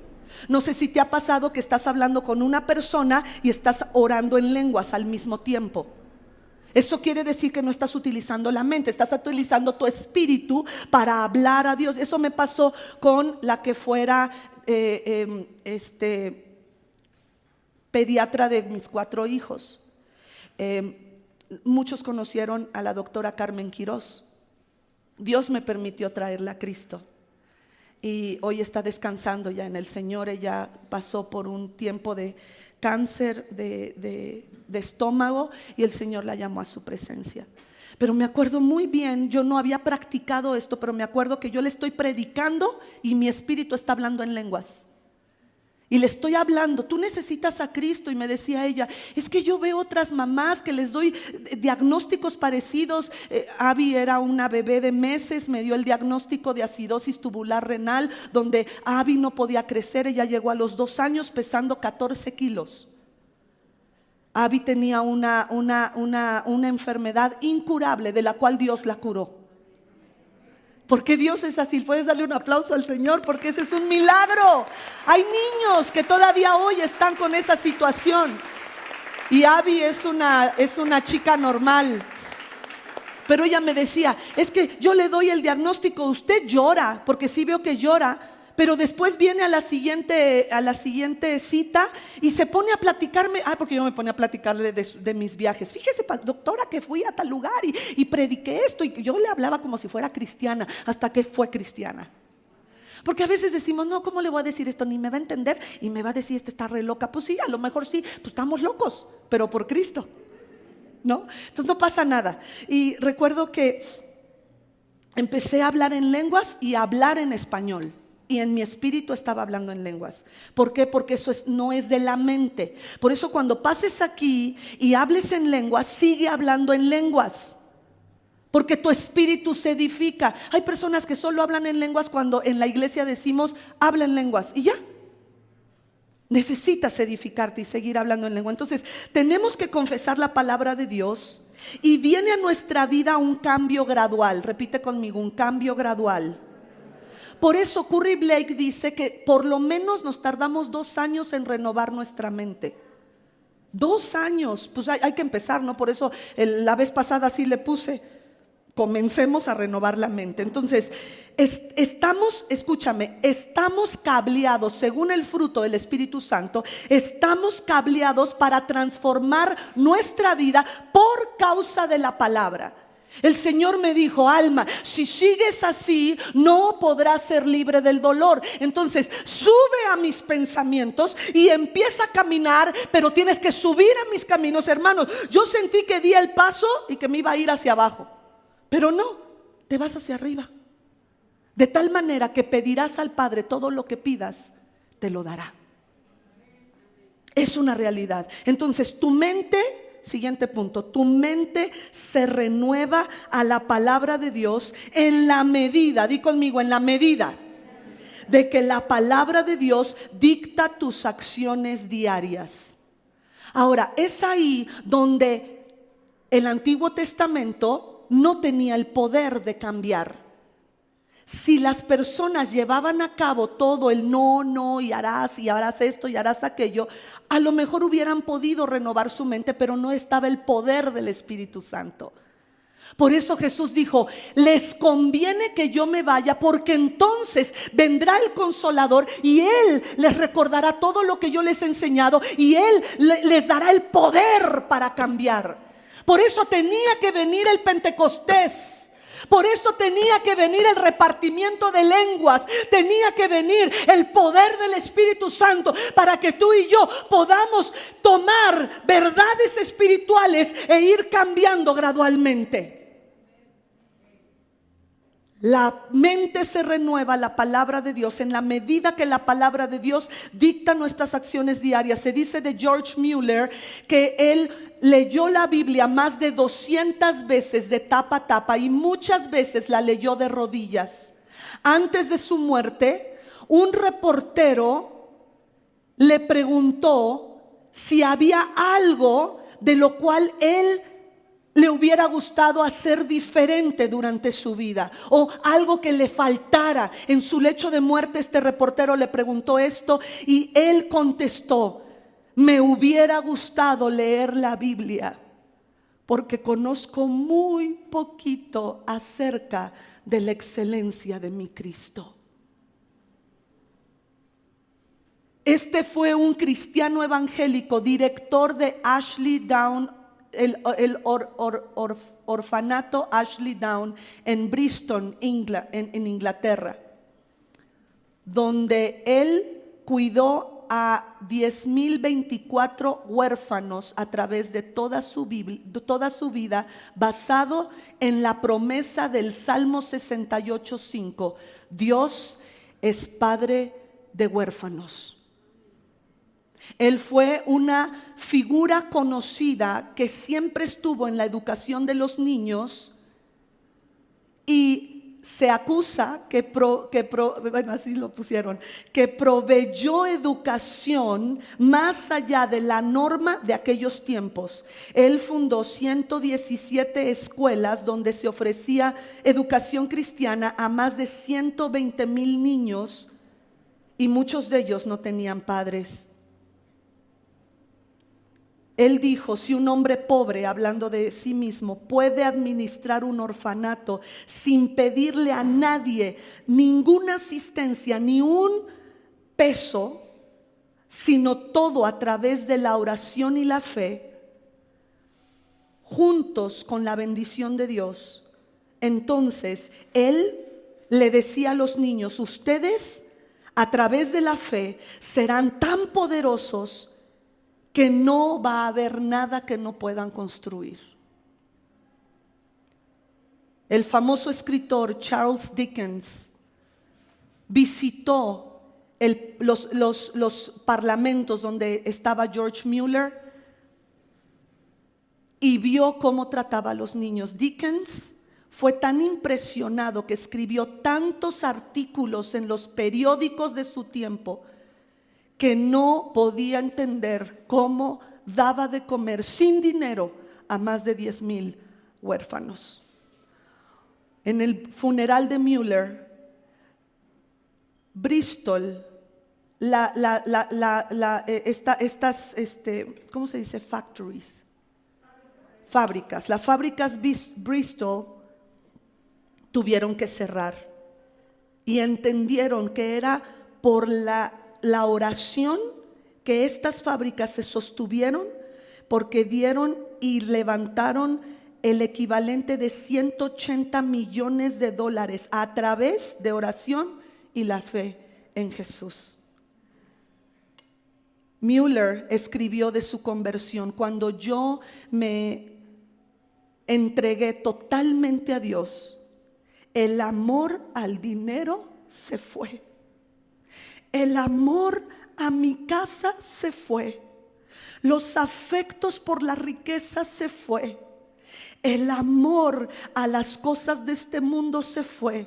No sé si te ha pasado que estás hablando con una persona y estás orando en lenguas al mismo tiempo. Eso quiere decir que no estás utilizando la mente, estás utilizando tu espíritu para hablar a Dios. Eso me pasó con la que fuera pediatra de mis 4 hijos. Muchos conocieron a la doctora Carmen Quirós. Dios me permitió traerla a Cristo y hoy está descansando ya en el Señor. Ella pasó por un tiempo de cáncer de estómago y el Señor la llamó a su presencia. Pero me acuerdo muy bien, yo no había practicado esto, pero me acuerdo que yo le estoy predicando y mi espíritu está hablando en lenguas. Y le estoy hablando, tú necesitas a Cristo. Y me decía ella, es que yo veo otras mamás que les doy diagnósticos parecidos. Abby era una bebé de meses, me dio el diagnóstico de acidosis tubular renal, donde Abby no podía crecer. Ella llegó a los 2 años pesando 14 kilos. Abby tenía una enfermedad incurable de la cual Dios la curó. Porque Dios es así. Puedes darle un aplauso al Señor porque ese es un milagro. Hay niños que todavía hoy están con esa situación. Y Abby es una chica normal. Pero ella me decía, es que yo le doy el diagnóstico, usted llora, porque sí veo que llora. Pero después viene a la siguiente cita y se pone a platicarme. Porque yo me ponía a platicarle de mis viajes. Fíjese, doctora, que fui a tal lugar y prediqué esto. Y yo le hablaba como si fuera cristiana, hasta que fue cristiana. Porque a veces decimos, no, ¿cómo le voy a decir esto? Ni me va a entender y me va a decir, esta está re loca. Pues sí, a lo mejor sí, pues estamos locos, pero por Cristo, ¿no? Entonces no pasa nada. Y recuerdo que empecé a hablar en lenguas y a hablar en español. Y en mi espíritu estaba hablando en lenguas. ¿Por qué? Porque eso no es de la mente. Por eso cuando pases aquí y hables en lenguas, sigue hablando en lenguas. Porque tu espíritu se edifica. Hay personas que solo hablan en lenguas cuando en la iglesia decimos, habla en lenguas. Y ya. Necesitas edificarte y seguir hablando en lengua. Entonces tenemos que confesar la palabra de Dios. Y viene a nuestra vida un cambio gradual. Repite conmigo, un cambio gradual. Por eso Curry Blake dice que por lo menos nos tardamos 2 años en renovar nuestra mente. 2 años, pues hay que empezar, ¿no? Por eso la vez pasada así le puse, comencemos a renovar la mente. Entonces, escúchame, estamos cableados según el fruto del Espíritu Santo, estamos cableados para transformar nuestra vida por causa de la palabra. El Señor me dijo, Alma, si sigues así no podrás ser libre del dolor. Entonces sube a mis pensamientos y empieza a caminar, pero tienes que subir a mis caminos. Hermanos, yo sentí que di el paso y que me iba a ir hacia abajo, pero no, te vas hacia arriba. De tal manera que pedirás al Padre todo lo que pidas, te lo dará. Es una realidad. Entonces tu mente, siguiente punto, tu mente se renueva a la palabra de Dios en la medida, di conmigo, en la medida de que la palabra de Dios dicta tus acciones diarias. Ahora, es ahí donde el Antiguo Testamento no tenía el poder de cambiar. Si las personas llevaban a cabo todo el no, y harás esto y harás aquello, a lo mejor hubieran podido renovar su mente, pero no estaba el poder del Espíritu Santo. Por eso Jesús dijo, les conviene que yo me vaya, porque entonces vendrá el Consolador y Él les recordará todo lo que yo les he enseñado y Él les dará el poder para cambiar. Por eso tenía que venir el Pentecostés. Por eso tenía que venir el repartimiento de lenguas, tenía que venir el poder del Espíritu Santo para que tú y yo podamos tomar verdades espirituales e ir cambiando gradualmente. La mente se renueva a la palabra de Dios en la medida que la palabra de Dios dicta nuestras acciones diarias. Se dice de George Mueller que él leyó la Biblia más de 200 veces de tapa a tapa y muchas veces la leyó de rodillas. Antes de su muerte, un reportero le preguntó si había algo de lo cual él le hubiera gustado hacer diferente durante su vida, o algo que le faltara. En su lecho de muerte este reportero le preguntó esto y él contestó: me hubiera gustado leer la Biblia porque conozco muy poquito acerca de la excelencia de mi Cristo. Este fue un cristiano evangélico, director de Ashley Down, el orfanato Ashley Down en Bristol, en Inglaterra, donde él cuidó a 10.024 huérfanos a través de toda su vida, basado en la promesa del Salmo 68:5. Dios es padre de huérfanos. Él fue una figura conocida que siempre estuvo en la educación de los niños, y se acusa bueno, así lo pusieron, que proveyó educación más allá de la norma de aquellos tiempos. Él fundó 117 escuelas donde se ofrecía educación cristiana a más de 120,000 niños, y muchos de ellos no tenían padres. Él dijo: si un hombre pobre, hablando de sí mismo, puede administrar un orfanato sin pedirle a nadie ninguna asistencia, ni un peso, sino todo a través de la oración y la fe, juntos con la bendición de Dios, entonces él le decía a los niños: ustedes a través de la fe serán tan poderosos que no va a haber nada que no puedan construir. El famoso escritor Charles Dickens visitó los parlamentos donde estaba George Mueller y vio cómo trataba a los niños. Dickens fue tan impresionado que escribió tantos artículos en los periódicos de su tiempo que no podía entender cómo daba de comer sin dinero a más de 10,000 huérfanos. En el funeral de Mueller, Bristol, ¿cómo se dice? Fábricas. Las fábricas Bristol tuvieron que cerrar, y entendieron que era por la oración que estas fábricas se sostuvieron, porque dieron y levantaron el equivalente de 180 millones de dólares a través de oración y la fe en Jesús. Mueller escribió de su conversión: cuando yo me entregué totalmente a Dios, el amor al dinero se fue. El amor a mi casa se fue. Los afectos por la riqueza se fue. El amor a las cosas de este mundo se fue.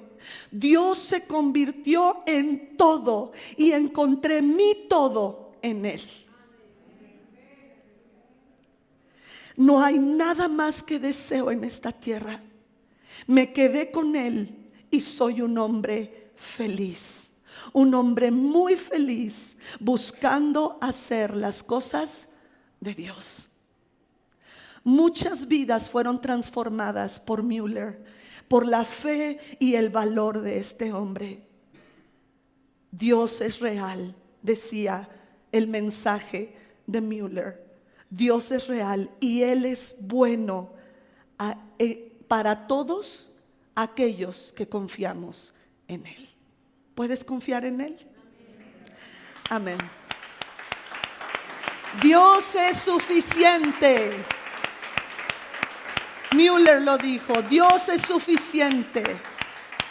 Dios se convirtió en todo y encontré mi todo en Él. No hay nada más que deseo en esta tierra. Me quedé con Él y soy un hombre feliz. Un hombre muy feliz, buscando hacer las cosas de Dios. Muchas vidas fueron transformadas por Mueller, por la fe y el valor de este hombre. Dios es real, decía el mensaje de Mueller. Dios es real y Él es bueno para todos aquellos que confiamos en Él. ¿Puedes confiar en Él? Amén. Dios es suficiente. Mueller lo dijo: Dios es suficiente.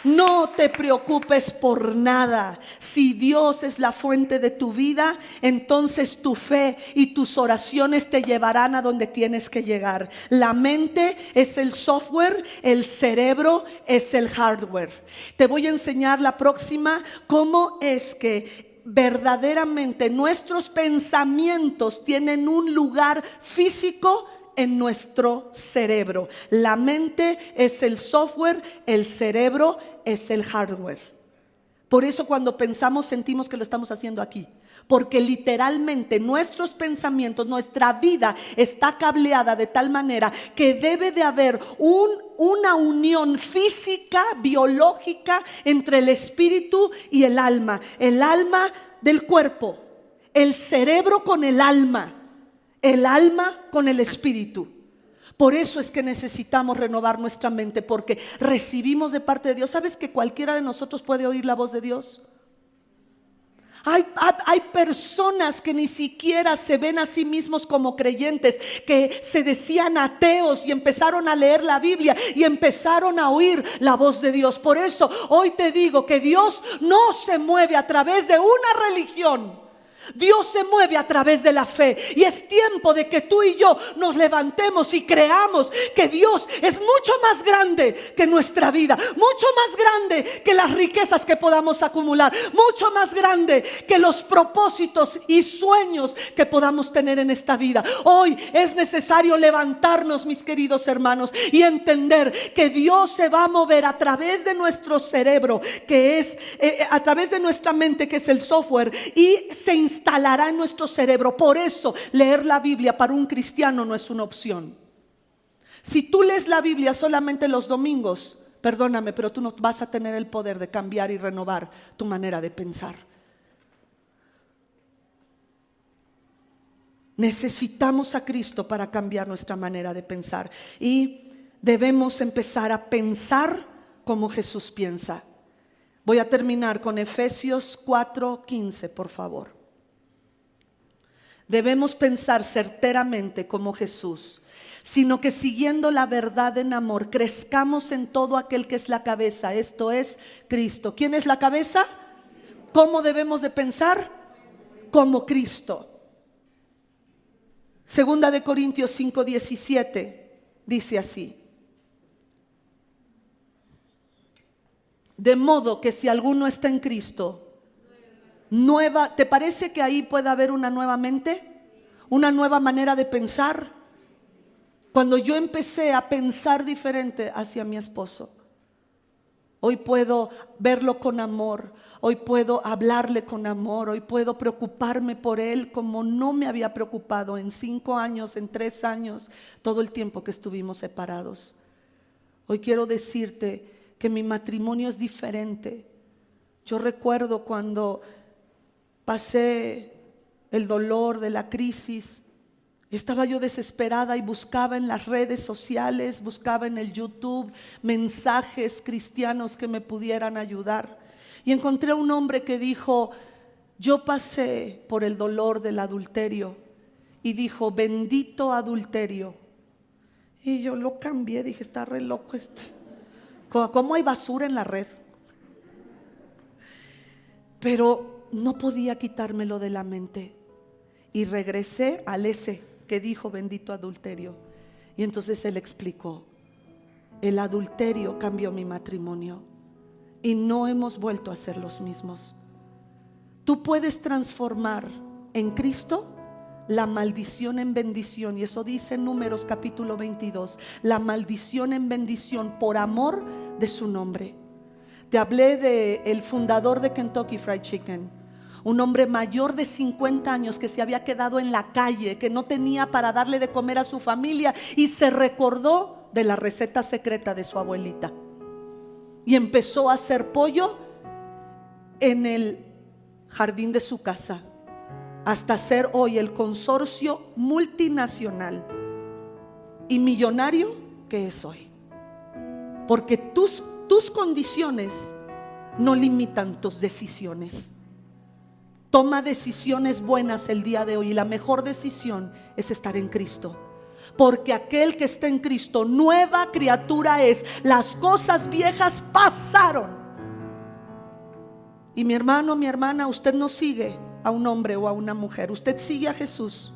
No te preocupes por nada. Si Dios es la fuente de tu vida, entonces tu fe y tus oraciones te llevarán a donde tienes que llegar. La mente es el software, el cerebro es el hardware. Te voy a enseñar la próxima cómo es que verdaderamente nuestros pensamientos tienen un lugar físico en nuestro cerebro. La mente es el software, el cerebro es el hardware. Por eso cuando pensamos sentimos que lo estamos haciendo aquí. Porque literalmente nuestros pensamientos, nuestra vida está cableada de tal manera que debe de haber una unión física, biológica entre el espíritu y el alma del cuerpo, el cerebro con el alma con el espíritu. Por eso es que necesitamos renovar nuestra mente, porque recibimos de parte de Dios. ¿Sabes que cualquiera de nosotros puede oír la voz de Dios? Hay personas que ni siquiera se ven a sí mismos como creyentes, que se decían ateos y empezaron a leer la Biblia y empezaron a oír la voz de Dios. Por eso hoy te digo que Dios no se mueve a través de una religión. Dios se mueve a través de la fe, y es tiempo de que tú y yo nos levantemos y creamos que Dios es mucho más grande que nuestra vida, mucho más grande que las riquezas que podamos acumular, mucho más grande que los propósitos y sueños que podamos tener en esta vida. Hoy es necesario levantarnos, mis queridos hermanos, y entender que Dios se va a mover a través de nuestro cerebro, que es a través de nuestra mente, que es el software, y se instalará en nuestro cerebro. Por eso leer la Biblia para un cristiano no es una opción. Si tú lees la Biblia solamente los domingos, perdóname, pero tú no vas a tener el poder de cambiar y renovar tu manera de pensar. Necesitamos a Cristo para cambiar nuestra manera de pensar, y debemos empezar a pensar como Jesús piensa. Voy a terminar con Efesios 4:15, por favor. Debemos pensar certeramente como Jesús, sino que siguiendo la verdad en amor, crezcamos en todo aquel que es la cabeza, esto es Cristo. ¿Quién es la cabeza? ¿Cómo debemos de pensar? Como Cristo. Segunda de Corintios 5:17 dice así: de modo que si alguno está en Cristo, nueva, ¿te parece que ahí puede haber una nueva mente? Una nueva manera de pensar. Cuando yo empecé a pensar diferente hacia mi esposo, hoy puedo verlo con amor, hoy puedo hablarle con amor, hoy puedo preocuparme por él como no me había preocupado en 5 años, en 3 años, todo el tiempo que estuvimos separados. Hoy quiero decirte que mi matrimonio es diferente. Yo recuerdo cuando pasé el dolor de la crisis, estaba yo desesperada y buscaba en las redes sociales, buscaba en el YouTube mensajes cristianos que me pudieran ayudar, y encontré a un hombre que dijo: yo pasé por el dolor del adulterio, y dijo: bendito adulterio. Y yo lo cambié, dije: está re loco este. ¿Cómo hay basura en la red? Pero no podía quitármelo de la mente, y regresé al ese que dijo bendito adulterio. Y entonces él explicó: el adulterio cambió mi matrimonio y no hemos vuelto a ser los mismos. Tú puedes transformar en Cristo la maldición en bendición, y eso dice en Números capítulo 22, la maldición en bendición por amor de su nombre. Te hablé del fundador de Kentucky Fried Chicken, un hombre mayor de 50 años que se había quedado en la calle, que no tenía para darle de comer a su familia, y se recordó de la receta secreta de su abuelita y empezó a hacer pollo en el jardín de su casa, hasta ser hoy el consorcio multinacional y millonario que es hoy. Porque tus condiciones no limitan tus decisiones. Toma decisiones buenas el día de hoy, y la mejor decisión es estar en Cristo. Porque aquel que está en Cristo, nueva criatura es. Las cosas viejas pasaron. Y mi hermano, mi hermana, usted no sigue a un hombre o a una mujer, usted sigue a Jesús.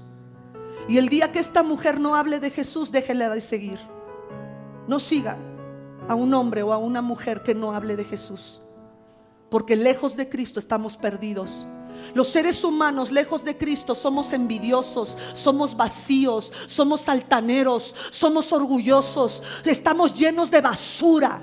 Y el día que esta mujer no hable de Jesús, déjela de seguir. No siga a un hombre o a una mujer que no hable de Jesús, porque lejos de Cristo estamos perdidos. Los seres humanos lejos de Cristo somos envidiosos, somos vacíos, somos altaneros, somos orgullosos, estamos llenos de basura.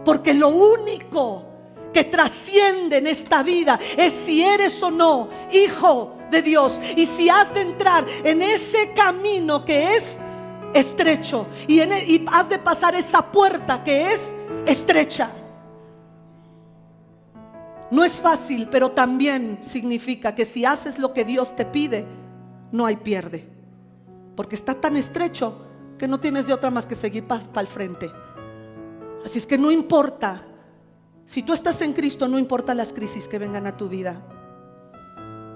Porque lo único que trasciende en esta vida es si eres o no hijo de Dios, y si has de entrar en ese camino que es estrecho, y has de pasar esa puerta que es estrecha. No es fácil, pero también significa que si haces lo que Dios te pide, no hay pierde, porque está tan estrecho que no tienes de otra más que seguir para el frente. Así es que no importa, si tú estás en Cristo, no importa las crisis que vengan a tu vida.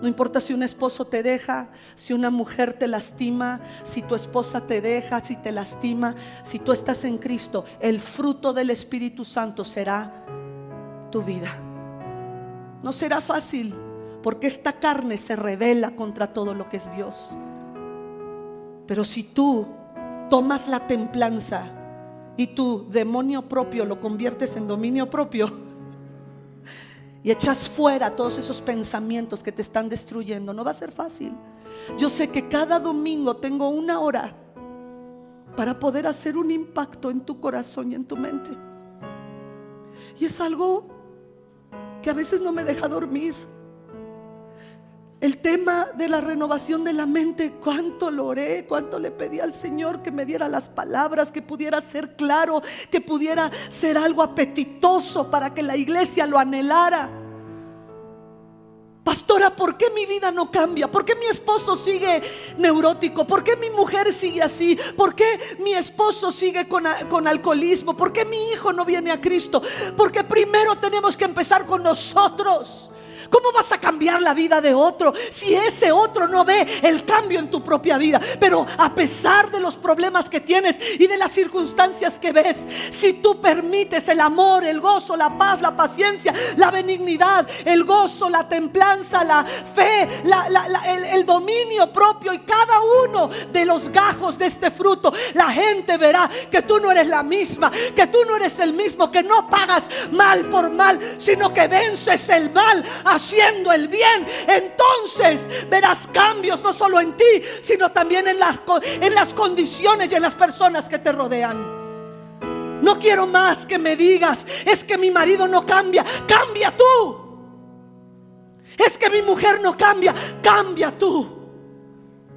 No importa si un esposo te deja, si una mujer te lastima, si tu esposa te deja, si te lastima. Si tú estás en Cristo, el fruto del Espíritu Santo será tu vida. No será fácil, porque esta carne se rebela contra todo lo que es Dios. Pero si tú tomas la templanza y tu demonio propio lo conviertes en dominio propio y echas fuera todos esos pensamientos que te están destruyendo, no va a ser fácil. Yo sé que cada domingo tengo 1 hora para poder hacer un impacto en tu corazón y en tu mente. Y es algo que a veces no me deja dormir. El tema de la renovación de la mente, cuánto lo oré, cuánto le pedí al Señor que me diera las palabras, que pudiera ser claro, que pudiera ser algo apetitoso para que la iglesia lo anhelara. Pastora, ¿por qué mi vida no cambia? ¿Por qué mi esposo sigue neurótico? ¿Por qué mi mujer sigue así? ¿Por qué mi esposo sigue con alcoholismo? ¿Por qué mi hijo no viene a Cristo? Porque primero tenemos que empezar con nosotros. ¿Cómo vas a cambiar la vida de otro si ese otro no ve el cambio en tu propia vida? Pero a pesar de los problemas que tienes y de las circunstancias que ves, si tú permites el amor, el gozo, la paz, la paciencia, la benignidad, el gozo, la templanza, la fe, el dominio propio y cada uno de los gajos de este fruto, la gente verá que tú no eres la misma, que tú no eres el mismo, que no pagas mal por mal, sino que vences el mal haciendo el bien. Entonces verás cambios no solo en ti, sino también en las condiciones y en las personas que te rodean. No quiero más que me digas: es que mi marido no cambia. Cambia tú. Es que mi mujer no cambia. Cambia tú.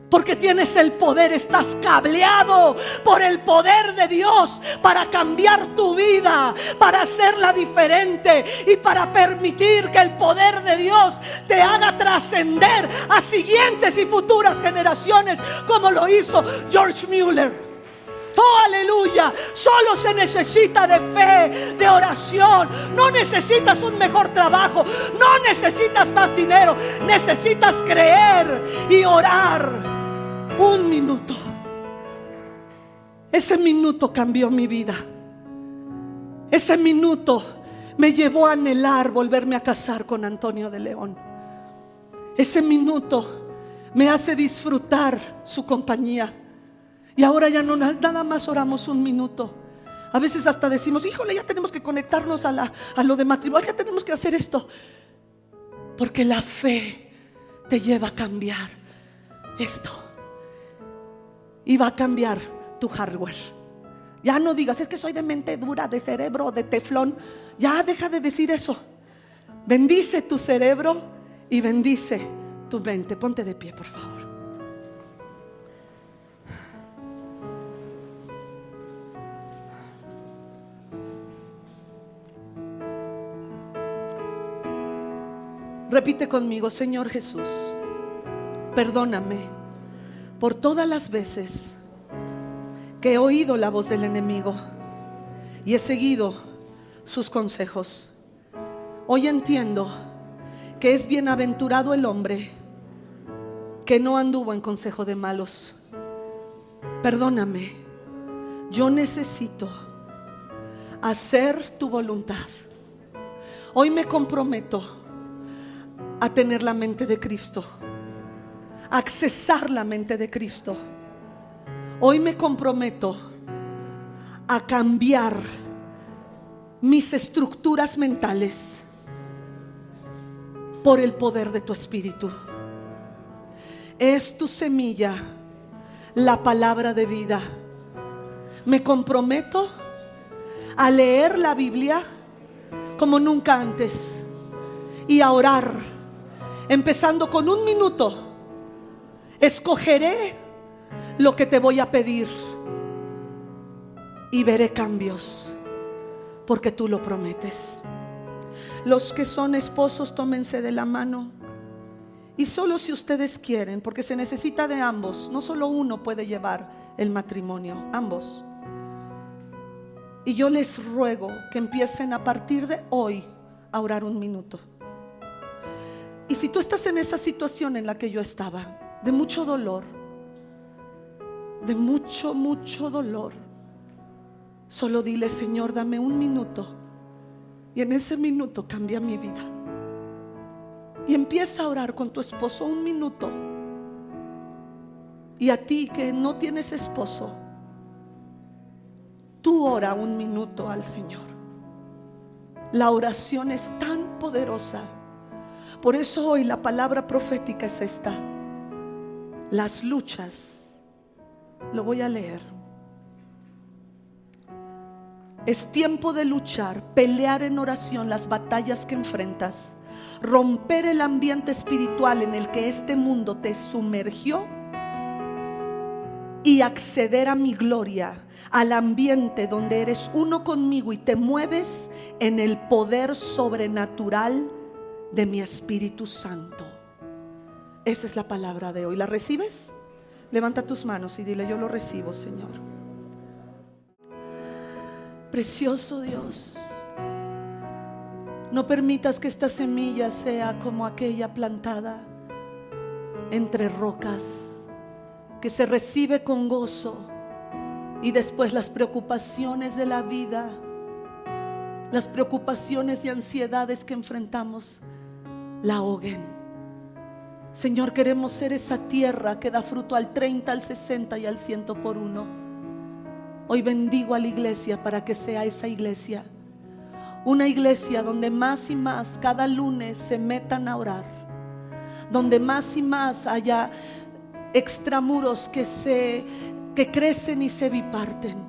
Porque tienes el poder, estás cableado por el poder de Dios para cambiar tu vida, para hacerla diferente y para permitir que el poder de Dios te haga trascender a siguientes y futuras generaciones, como lo hizo George Mueller. Oh, aleluya. Solo se necesita de fe, de oración. No necesitas un mejor trabajo, no necesitas más dinero. Necesitas creer y orar. 1 minuto. Ese minuto cambió mi vida. Ese minuto me llevó a anhelar volverme a casar con Antonio de León. Ese minuto me hace disfrutar su compañía. Y ahora ya no, nada más oramos 1 minuto. A veces hasta decimos: híjole, ya tenemos que conectarnos a lo de matrimonio, ya tenemos que hacer esto. Porque la fe te lleva a cambiar esto. Y va a cambiar tu hardware. Ya no digas: es que soy de mente dura, de cerebro, de teflón. Ya deja de decir eso. Bendice tu cerebro y bendice tu mente. Ponte de pie, por favor. Repite conmigo: Señor Jesús, perdóname por todas las veces que he oído la voz del enemigo y he seguido sus consejos. Hoy entiendo que es bienaventurado el hombre que no anduvo en consejo de malos. Perdóname, yo necesito hacer tu voluntad. Hoy me comprometo a tener la mente de Cristo, accesar la mente de Cristo. Hoy me comprometo a cambiar mis estructuras mentales por el poder de tu Espíritu. Es tu semilla, la palabra de vida. Me comprometo a leer la Biblia como nunca antes y a orar, empezando con 1 minuto. Escogeré lo que te voy a pedir y veré cambios, porque tú lo prometes. Los que son esposos, tómense de la mano. Y solo si ustedes quieren, porque se necesita de ambos. No solo uno puede llevar el matrimonio, ambos. Y yo les ruego que empiecen a partir de hoy a orar 1 minuto. Y si tú estás en esa situación en la que yo estaba, de mucho dolor, de mucho dolor, solo dile: Señor, dame 1 minuto, y en ese minuto cambia mi vida. Y empieza a orar con tu esposo 1 minuto. Y a ti que no tienes esposo, tú ora 1 minuto al Señor. La oración es tan poderosa. Por eso hoy la palabra profética es esta: las luchas, lo voy a leer. Es tiempo de luchar, pelear en oración las batallas que enfrentas, romper el ambiente espiritual en el que este mundo te sumergió y acceder a mi gloria, al ambiente donde eres uno conmigo y te mueves en el poder sobrenatural de mi Espíritu Santo. Esa es la palabra de hoy. ¿La recibes? Levanta tus manos y dile: yo lo recibo, Señor. Precioso Dios, no permitas que esta semilla sea como aquella plantada entre rocas, que se recibe con gozo y después las preocupaciones de la vida, las preocupaciones y ansiedades que enfrentamos la ahoguen. Señor, queremos ser esa tierra que da fruto al 30, al 60 y al 100 por 1. Hoy bendigo a la iglesia para que sea esa iglesia, una iglesia donde más y más cada lunes se metan a orar, donde más y más haya extramuros que crecen y se biparten.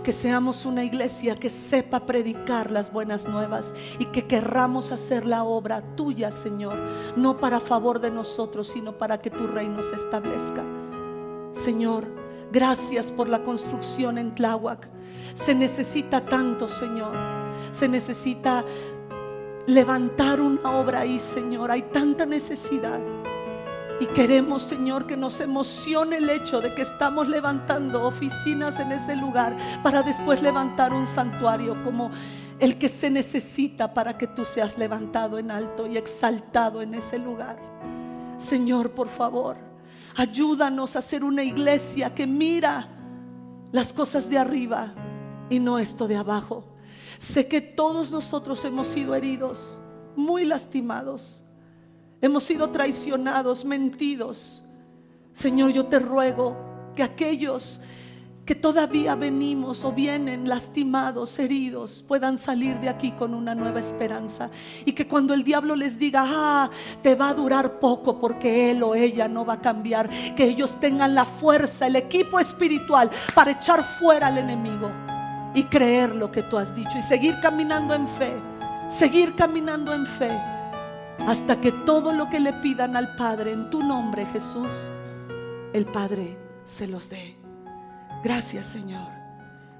Que seamos una iglesia que sepa predicar las buenas nuevas y que querramos hacer la obra tuya, Señor, no para favor de nosotros, sino para que tu reino se establezca. Señor, gracias por la construcción en Tláhuac. Se necesita tanto, Señor. Se necesita levantar una obra ahí, Señor. Hay tanta necesidad. Y queremos, Señor, que nos emocione el hecho de que estamos levantando oficinas en ese lugar para después levantar un santuario como el que se necesita para que tú seas levantado en alto y exaltado en ese lugar. Señor, por favor, ayúdanos a ser una iglesia que mira las cosas de arriba y no esto de abajo. Sé que todos nosotros hemos sido heridos, muy lastimados. Hemos sido traicionados, mentidos. Señor, yo te ruego que aquellos que todavía venimos o vienen lastimados, heridos, puedan salir de aquí con una nueva esperanza. Y que cuando el diablo les diga: te va a durar poco porque él o ella no va a cambiar, que ellos tengan la fuerza, el equipo espiritual para echar fuera al enemigo y creer lo que tú has dicho y seguir caminando en fe, seguir caminando en fe, hasta que todo lo que le pidan al Padre en tu nombre, Jesús, el Padre se los dé. Gracias, Señor,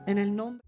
en el nombre